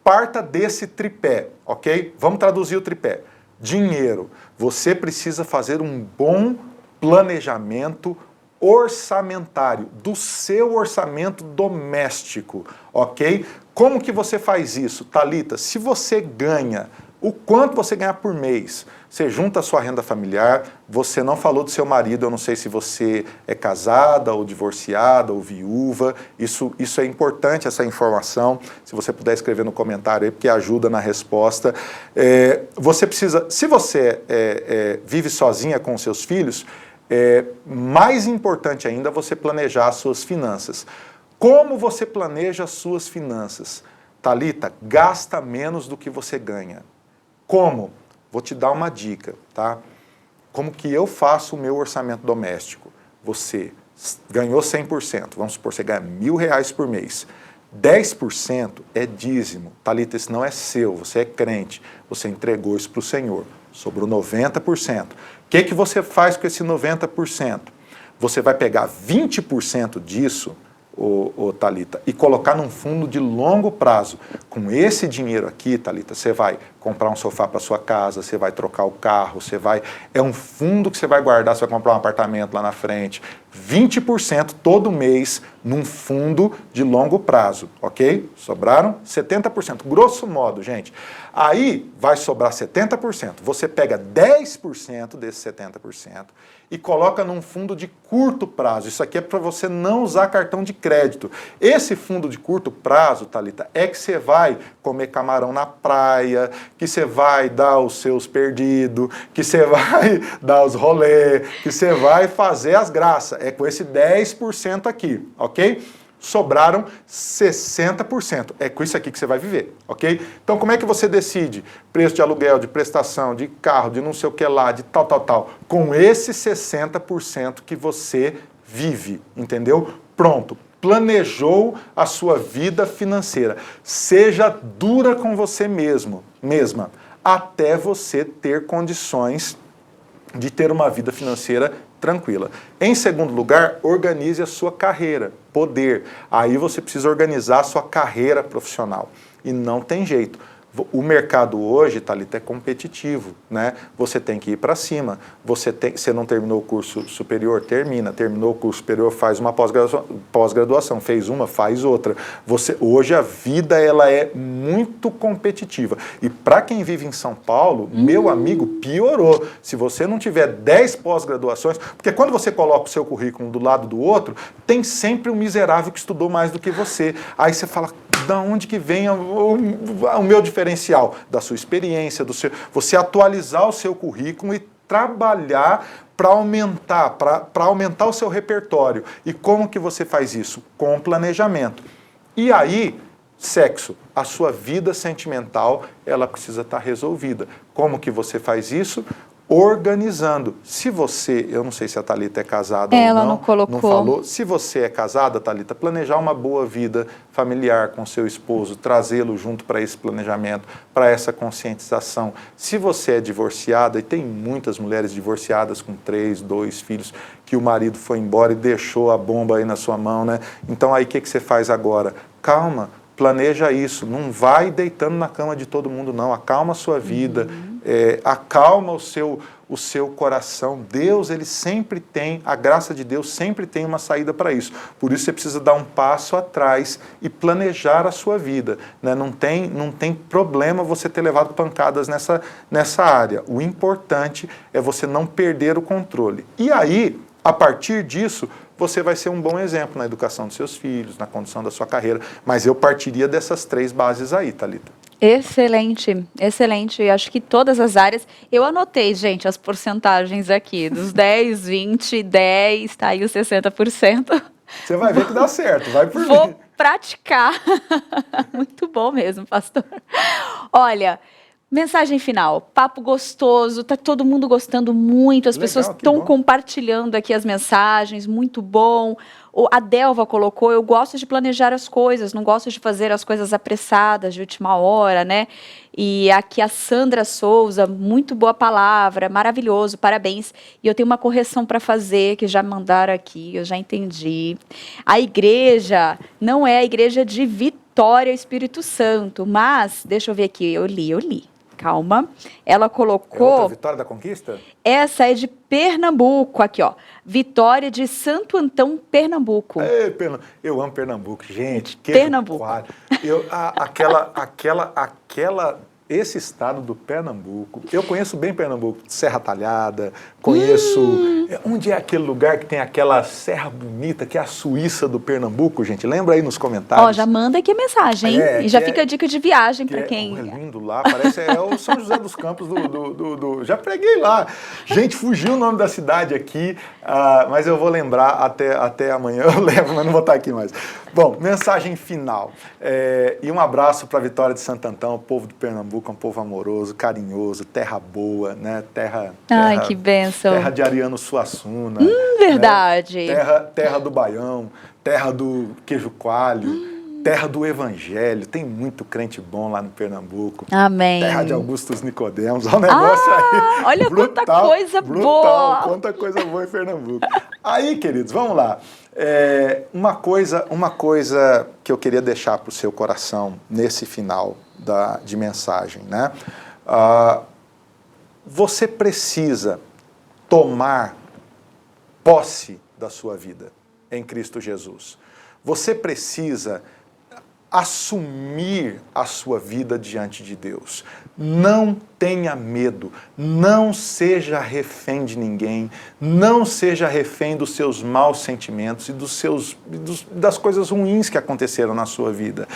Parta desse tripé, ok? Vamos traduzir o tripé. Dinheiro. Você precisa fazer um bom planejamento orçamentário, do seu orçamento doméstico, ok? Como que você faz isso, Thalita? Se você ganha, o quanto você ganha por mês, você junta a sua renda familiar, você não falou do seu marido, eu não sei se você é casada ou divorciada ou viúva, isso é importante, essa informação, se você puder escrever no comentário aí, porque ajuda na resposta. Você precisa, se você vive sozinha com os seus filhos, mais importante ainda você planejar as suas finanças. Como você planeja as suas finanças? Thalita, gasta menos do que você ganha. Como? Vou te dar uma dica, tá? Como que eu faço o meu orçamento doméstico? Você ganhou 100%, vamos supor, você ganha R$1.000 por mês. 10% é dízimo. Thalita, isso não é seu, você é crente, você entregou isso para o Senhor. Sobrou 90%. O que você faz com esse 90%? Você vai pegar 20% disso, Thalita, e colocar num fundo de longo prazo. Com esse dinheiro aqui, Thalita, você vai comprar um sofá para sua casa, você vai trocar o carro, é um fundo que você vai guardar, você vai comprar um apartamento lá na frente. 20% todo mês num fundo de longo prazo, ok? Sobraram 70%, grosso modo, gente. Aí vai sobrar 70%. Você pega 10% desses 70% e coloca num fundo de curto prazo. Isso aqui é para você não usar cartão de crédito. Esse fundo de curto prazo, Thalita, é que você vai comer camarão na praia, que você vai dar os seus perdidos, que você vai dar os rolês, que você vai fazer as graças. É com esse 10% aqui, ok? Sobraram 60%. É com isso aqui que você vai viver, ok? Então, como é que você decide preço de aluguel, de prestação, de carro, de não sei o que lá, de tal? Com esse 60% que você vive, entendeu? Pronto. Planejou a sua vida financeira. Seja dura com você mesma, até você ter condições de ter uma vida financeira tranquila. Em segundo lugar, organize a sua carreira, poder. Aí você precisa organizar a sua carreira profissional. E não tem jeito. O mercado hoje, Thalita, é competitivo, né? Você tem que ir para cima. Você não terminou o curso superior? Terminou o curso superior, faz uma pós-graduação. Fez uma, faz outra. Hoje a vida ela é muito competitiva. E para quem vive em São Paulo, meu amigo, piorou. Se você não tiver 10 pós-graduações, porque quando você coloca o seu currículo do lado do outro, tem sempre um miserável que estudou mais do que você. Aí você fala, da onde que vem o meu diferencial? Da sua experiência, você atualizar o seu currículo e trabalhar para aumentar o seu repertório. E como que você faz isso? Com planejamento. E aí, sexo, a sua vida sentimental, ela precisa estar resolvida. Como que você faz isso? Organizando. Se você, eu não sei se a Thalita é casada ou não. Ela não colocou. Não falou. Se você é casada, Thalita, planejar uma boa vida familiar com seu esposo, trazê-lo junto para esse planejamento, para essa conscientização. Se você é divorciada, e tem muitas mulheres divorciadas com 3, 2 filhos, que o marido foi embora e deixou a bomba aí na sua mão, né? Então aí o que você faz agora? Calma. Planeja isso, não vai deitando na cama de todo mundo, não. Acalma a sua vida, acalma o seu coração. Deus, ele sempre tem, a graça de Deus sempre tem uma saída para isso. Por isso você precisa dar um passo atrás e planejar a sua vida, né? Não tem problema você ter levado pancadas nessa área. O importante é você não perder o controle. E aí, a partir disso, você vai ser um bom exemplo na educação dos seus filhos, na condução da sua carreira. Mas eu partiria dessas 3 bases aí, Thalita. Excelente, excelente. Acho que todas as áreas. Eu anotei, gente, as porcentagens aqui, dos 10, 20, 10, tá aí os 60%. Você vai ver que dá certo, vai por mim. Vou praticar. Muito bom mesmo, pastor. Olha, mensagem final, papo gostoso, tá todo mundo gostando muito, as pessoas estão compartilhando aqui as mensagens, muito bom. A Delva colocou, eu gosto de planejar as coisas, não gosto de fazer as coisas apressadas, de última hora, né? E aqui a Sandra Souza, muito boa palavra, maravilhoso, parabéns. E eu tenho uma correção para fazer, que já mandaram aqui, eu já entendi. A igreja não é a igreja de Vitória Espírito Santo, mas, deixa eu ver aqui, eu li. Calma. Ela colocou... É outra Vitória da Conquista? Essa é de Pernambuco, aqui, ó. Vitória de Santo Antão, Pernambuco. Eu amo Pernambuco, gente. Pernambuco. Esse estado do Pernambuco, eu conheço bem Pernambuco, Serra Talhada, conheço... Onde é aquele lugar que tem aquela serra bonita, que é a Suíça do Pernambuco, gente? Lembra aí nos comentários? Ó, já manda aqui a mensagem, hein? E já fica a dica de viagem para quem... É lindo lá, parece o São José dos Campos Já preguei lá. Gente, fugiu o nome da cidade aqui, mas eu vou lembrar até amanhã, eu levo, mas não vou estar aqui mais. Bom, mensagem final. E um abraço para a Vitória de Santo Antão, o povo do Pernambuco, é um povo amoroso, carinhoso, terra boa, né? Ai, que bênção. Terra de Ariano Suassuna. Verdade. Né? Terra do Baião, terra do queijo coalho, terra do Evangelho. Tem muito crente bom lá no Pernambuco. Amém. Terra de Augustus Nicodemos. Olha o negócio aí. Olha brutal, quanta coisa boa. Quanta coisa boa em Pernambuco. Aí, queridos, vamos lá. Uma coisa que eu queria deixar para o seu coração nesse final de mensagem, né? Você precisa tomar posse da sua vida em Cristo Jesus. Você precisa assumir a sua vida diante de Deus. Não tenha medo, não seja refém de ninguém, não seja refém dos seus maus sentimentos e das coisas ruins que aconteceram na sua vida.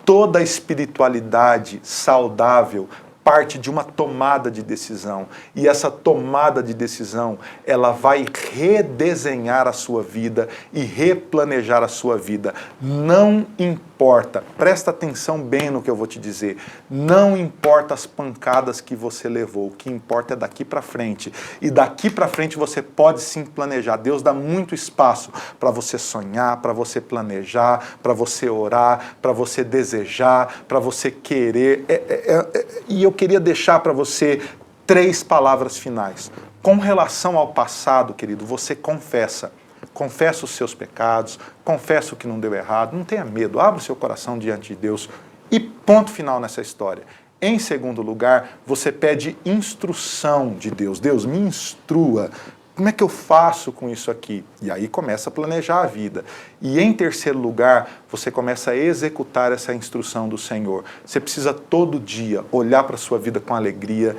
Toda espiritualidade saudável parte de uma tomada de decisão. E essa tomada de decisão, ela vai redesenhar a sua vida e replanejar a sua vida. Não importa, presta atenção bem no que eu vou te dizer, não importa as pancadas que você levou, o que importa é daqui para frente. E daqui para frente você pode sim planejar. Deus dá muito espaço para você sonhar, para você planejar, para você orar, para você desejar, para você querer. E eu queria deixar para você 3 palavras finais. Com relação ao passado, querido, você confessa. Confessa os seus pecados, confessa o que não deu errado, não tenha medo, abra o seu coração diante de Deus e ponto final nessa história. Em segundo lugar, você pede instrução de Deus. Deus, me instrua. Como é que eu faço com isso aqui? E aí começa a planejar a vida. E em terceiro lugar, você começa a executar essa instrução do Senhor. Você precisa todo dia olhar para a sua vida com alegria.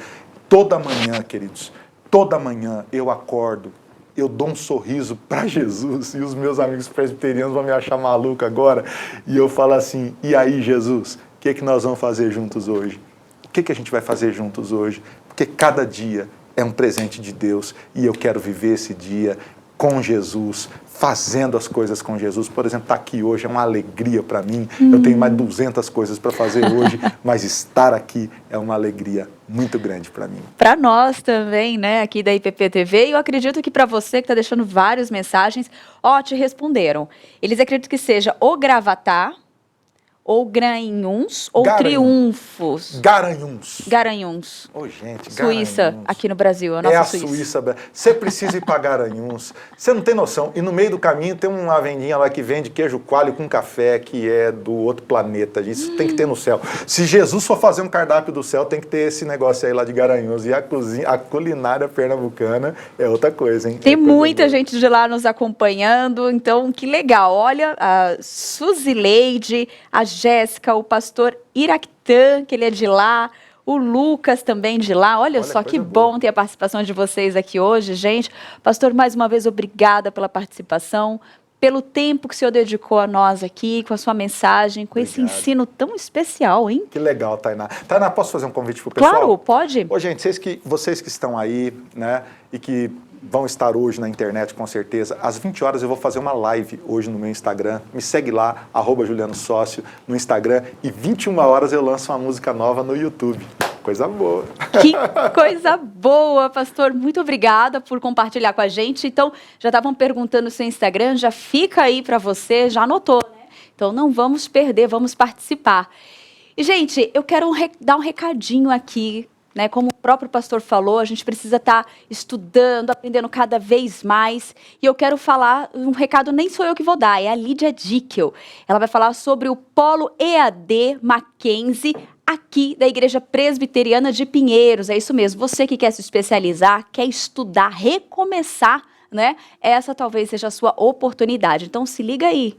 Toda manhã, queridos, toda manhã eu acordo, eu dou um sorriso para Jesus, e os meus amigos presbiterianos vão me achar maluco agora, e eu falo assim, e aí Jesus, o que nós vamos fazer juntos hoje? O que a gente vai fazer juntos hoje? Porque cada dia é um presente de Deus e eu quero viver esse dia com Jesus, fazendo as coisas com Jesus. Por exemplo, estar aqui hoje é uma alegria para mim. Eu tenho mais 200 coisas para fazer hoje, mas estar aqui é uma alegria muito grande para mim. Para nós também, né, aqui da IPP-TV, e eu acredito que para você que está deixando várias mensagens, te responderam. Eles acreditam que seja o Gravatá, ou Granhuns, ou Garanhuns. Triunfos? Garanhuns. Garanhuns. Ô, gente, Suíça, Garanhuns. aqui no Brasil, a É nossa a Suíça. Suíça. Você precisa ir para Garanhuns. Você não tem noção. E no meio do caminho tem uma vendinha lá que vende queijo coalho com café, que é do outro planeta. Isso tem que ter no céu. Se Jesus for fazer um cardápio do céu, tem que ter esse negócio aí lá de Garanhuns. E a culinária pernambucana é outra coisa, hein? Tem É coisa muita boa. gente de lá nos acompanhando, então que legal. Olha, a Suzileide, a Jéssica, o pastor Iraquitã, que ele é de lá, o Lucas também de lá. Olha só que coisa boa. bom ter a participação de vocês aqui hoje, gente. Pastor, mais uma vez, obrigada pela participação, pelo tempo que o senhor dedicou a nós aqui, com a sua mensagem, com esse Obrigado. ensino tão especial, hein? Que legal, Tainá. Tainá, posso fazer um convite pro pessoal? Claro, pode. Ô, gente, vocês que estão aí, né, e que vão estar hoje na internet, com certeza, às 20 horas eu vou fazer uma live hoje no meu Instagram. Me segue lá, @Juliano Sócio, no Instagram. E 21 horas eu lanço uma música nova no YouTube. Coisa boa. Que coisa boa, pastor. Muito obrigada por compartilhar com a gente. Então, já estavam perguntando no seu Instagram, já fica aí para você, já anotou, né? Então, não vamos perder, vamos participar. E, gente, eu quero dar um recadinho aqui, né? Como o próprio pastor falou, a gente precisa estar estudando, aprendendo cada vez mais. E eu quero falar, um recado nem sou eu que vou dar, é a Lídia Dickel. Ela vai falar sobre o Polo EAD Mackenzie, aqui da Igreja Presbiteriana de Pinheiros. É isso mesmo, você que quer se especializar, quer estudar, recomeçar, né? Essa talvez seja a sua oportunidade. Então se liga aí.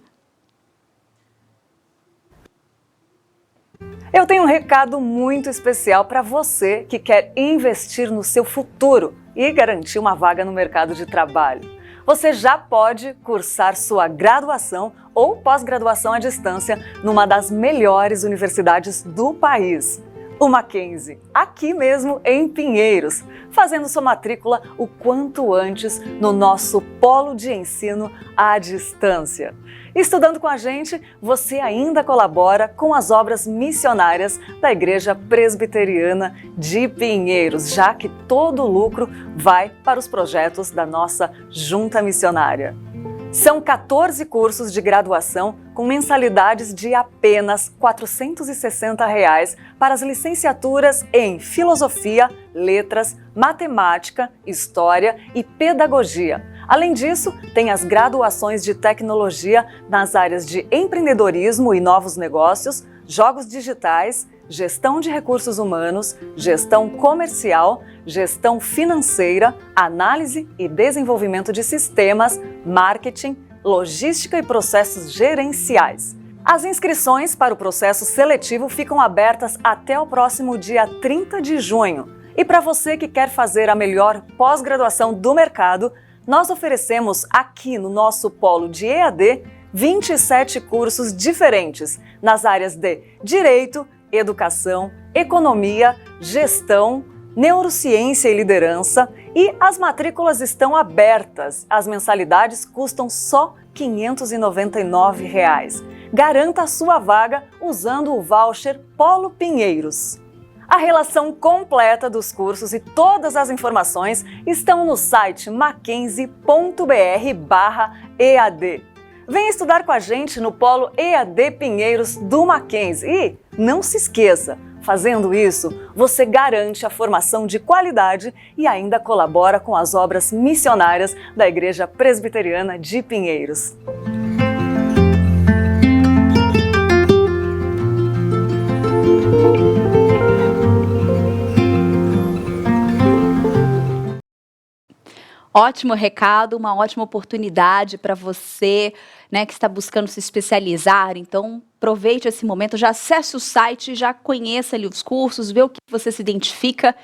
Eu tenho um recado muito especial para você que quer investir no seu futuro e garantir uma vaga no mercado de trabalho. Você já pode cursar sua graduação ou pós-graduação à distância numa das melhores universidades do país, o Mackenzie, aqui mesmo em Pinheiros, fazendo sua matrícula o quanto antes no nosso polo de ensino à distância. Estudando com a gente, você ainda colabora com as obras missionárias da Igreja Presbiteriana de Pinheiros, já que todo o lucro vai para os projetos da nossa junta missionária. São 14 cursos de graduação com mensalidades de apenas R$ 460 para as licenciaturas em Filosofia, Letras, Matemática, História e Pedagogia. Além disso, tem as graduações de Tecnologia nas áreas de Empreendedorismo e Novos Negócios, Jogos Digitais, Gestão de Recursos Humanos, Gestão Comercial, Gestão Financeira, Análise e Desenvolvimento de Sistemas, Marketing, Logística e Processos Gerenciais. As inscrições para o processo seletivo ficam abertas até o próximo dia 30 de junho. E para você que quer fazer a melhor pós-graduação do mercado, nós oferecemos aqui no nosso polo de EAD 27 cursos diferentes nas áreas de Direito, Educação, Economia, Gestão, Neurociência e Liderança, e as matrículas estão abertas. As mensalidades custam só R$ 599. Garanta a sua vaga usando o voucher Polo Pinheiros. A relação completa dos cursos e todas as informações estão no site mackenzie.br/EAD. Venha estudar com a gente no Polo EAD Pinheiros do Mackenzie e não se esqueça, fazendo isso, você garante a formação de qualidade e ainda colabora com as obras missionárias da Igreja Presbiteriana de Pinheiros. Ótimo recado, uma ótima oportunidade para você, né, que está buscando se especializar. Então, aproveite esse momento, já acesse o site, já conheça ali os cursos, vê o que você se identifica.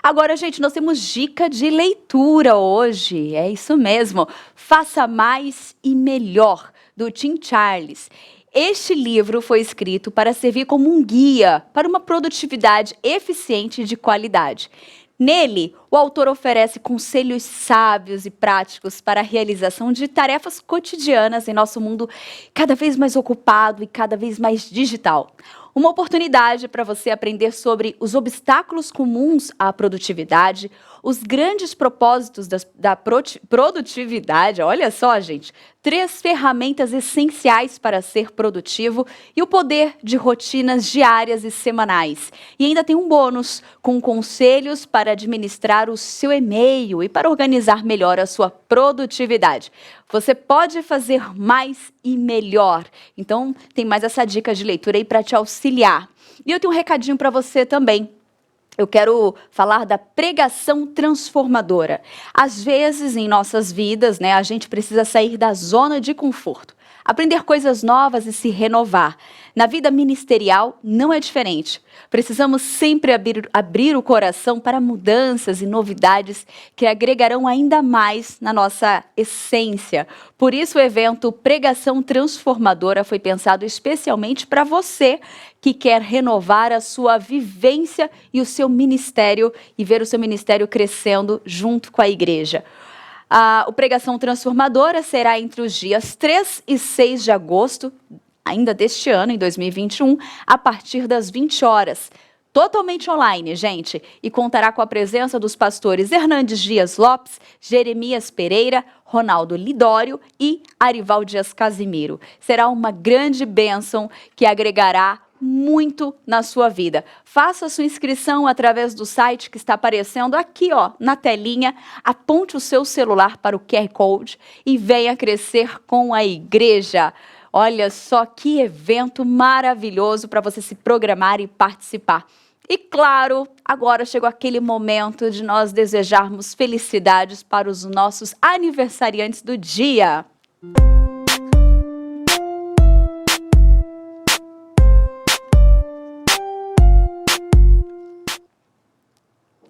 Agora, gente, nós temos dica de leitura hoje, é isso mesmo. Faça Mais e Melhor, do Tim Charles. Este livro foi escrito para servir como um guia para uma produtividade eficiente e de qualidade. Nele, o autor oferece conselhos sábios e práticos para a realização de tarefas cotidianas em nosso mundo cada vez mais ocupado e cada vez mais digital. Uma oportunidade para você aprender sobre os obstáculos comuns à produtividade, os grandes propósitos da produtividade, olha só, gente, 3 ferramentas essenciais para ser produtivo e o poder de rotinas diárias e semanais. E ainda tem um bônus com conselhos para administrar o seu e-mail e para organizar melhor a sua produtividade. Você pode fazer mais e melhor. Então, tem mais essa dica de leitura aí para te auxiliar. E eu tenho um recadinho para você também. Eu quero falar da pregação transformadora. Às vezes, em nossas vidas, né, a gente precisa sair da zona de conforto, aprender coisas novas e se renovar. Na vida ministerial, não é diferente. Precisamos sempre abrir o coração para mudanças e novidades que agregarão ainda mais na nossa essência. Por isso, o evento Pregação Transformadora foi pensado especialmente para você que quer renovar a sua vivência e o seu ministério e ver o seu ministério crescendo junto com a igreja. O Pregação Transformadora será entre os dias 3 e 6 de agosto, ainda deste ano, em 2021, a partir das 20 horas. Totalmente online, gente, e contará com a presença dos pastores Hernandes Dias Lopes, Jeremias Pereira, Ronaldo Lidório e Arival Dias Casimiro. Será uma grande bênção que agregará muito na sua vida. Faça a sua inscrição através do site que está aparecendo aqui, ó, na telinha. Aponte o seu celular para o QR Code e venha crescer com a igreja. Olha só que evento maravilhoso para você se programar e participar. E claro, agora chegou aquele momento de nós desejarmos felicidades para os nossos aniversariantes do dia.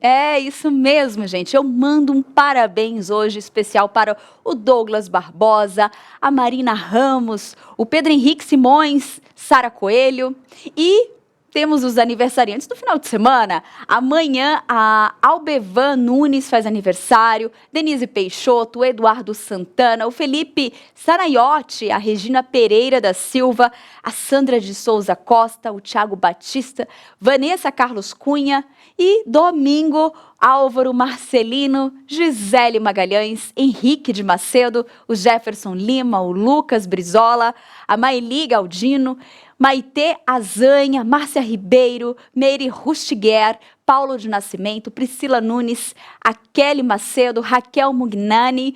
É isso mesmo, gente. Eu mando um parabéns hoje especial para o Douglas Barbosa, a Marina Ramos, o Pedro Henrique Simões, Sara Coelho e temos os aniversariantes do final de semana. Amanhã a Albevan Nunes faz aniversário, Denise Peixoto, o Eduardo Santana, o Felipe Saraiotti, a Regina Pereira da Silva, a Sandra de Souza Costa, o Thiago Batista, Vanessa Carlos Cunha e domingo Álvaro Marcelino, Gisele Magalhães, Henrique de Macedo, o Jefferson Lima, o Lucas Brizola, a Maeli Galdino, Maitê Azanha, Márcia Ribeiro, Meire Rustiguer, Paulo de Nascimento, Priscila Nunes, a Kelly Macedo, Raquel Mugnani,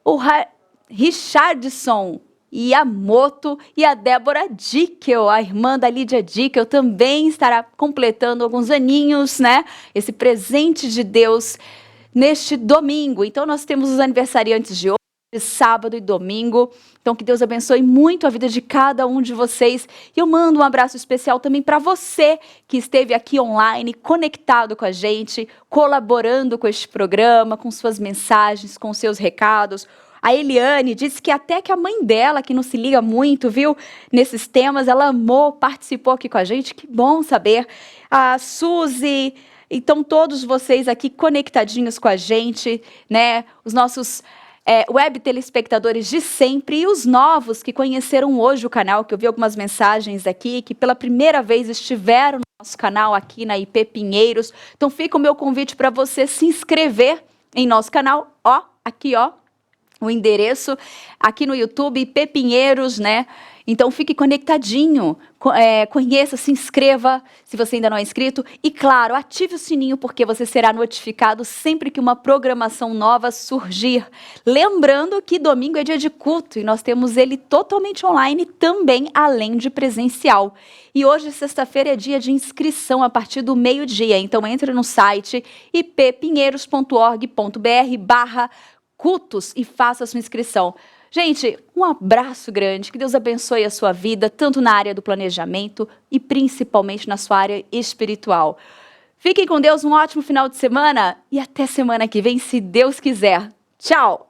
o Richardson Yamoto e a Débora Dickel, a irmã da Lídia Dickel, também estará completando alguns aninhos, né? Esse presente de Deus neste domingo. Então nós temos os aniversariantes de hoje, de sábado e domingo. Então que Deus abençoe muito a vida de cada um de vocês. E eu mando um abraço especial também para você que esteve aqui online, conectado com a gente, colaborando com este programa, com suas mensagens, com seus recados. A Eliane disse que até que a mãe dela, que não se liga muito, viu, nesses temas, ela amou, participou aqui com a gente. Que bom saber. A Suzy, então todos vocês aqui conectadinhos com a gente, né? Os nossos web telespectadores de sempre e os novos que conheceram hoje o canal, que eu vi algumas mensagens aqui, que pela primeira vez estiveram no nosso canal aqui na IP Pinheiros. Então fica o meu convite para você se inscrever em nosso canal, ó, aqui ó, o endereço aqui no YouTube, IP Pinheiros, né? Então fique conectadinho, conheça, se inscreva se você ainda não é inscrito e claro, ative o sininho porque você será notificado sempre que uma programação nova surgir. Lembrando que domingo é dia de culto e nós temos ele totalmente online também, além de presencial. E hoje, sexta-feira, é dia de inscrição a partir do meio-dia, então entre no site ippinheiros.org.br/cultos e faça a sua inscrição. Gente, um abraço grande, que Deus abençoe a sua vida, tanto na área do planejamento e principalmente na sua área espiritual. Fiquem com Deus, um ótimo final de semana e até semana que vem, se Deus quiser. Tchau!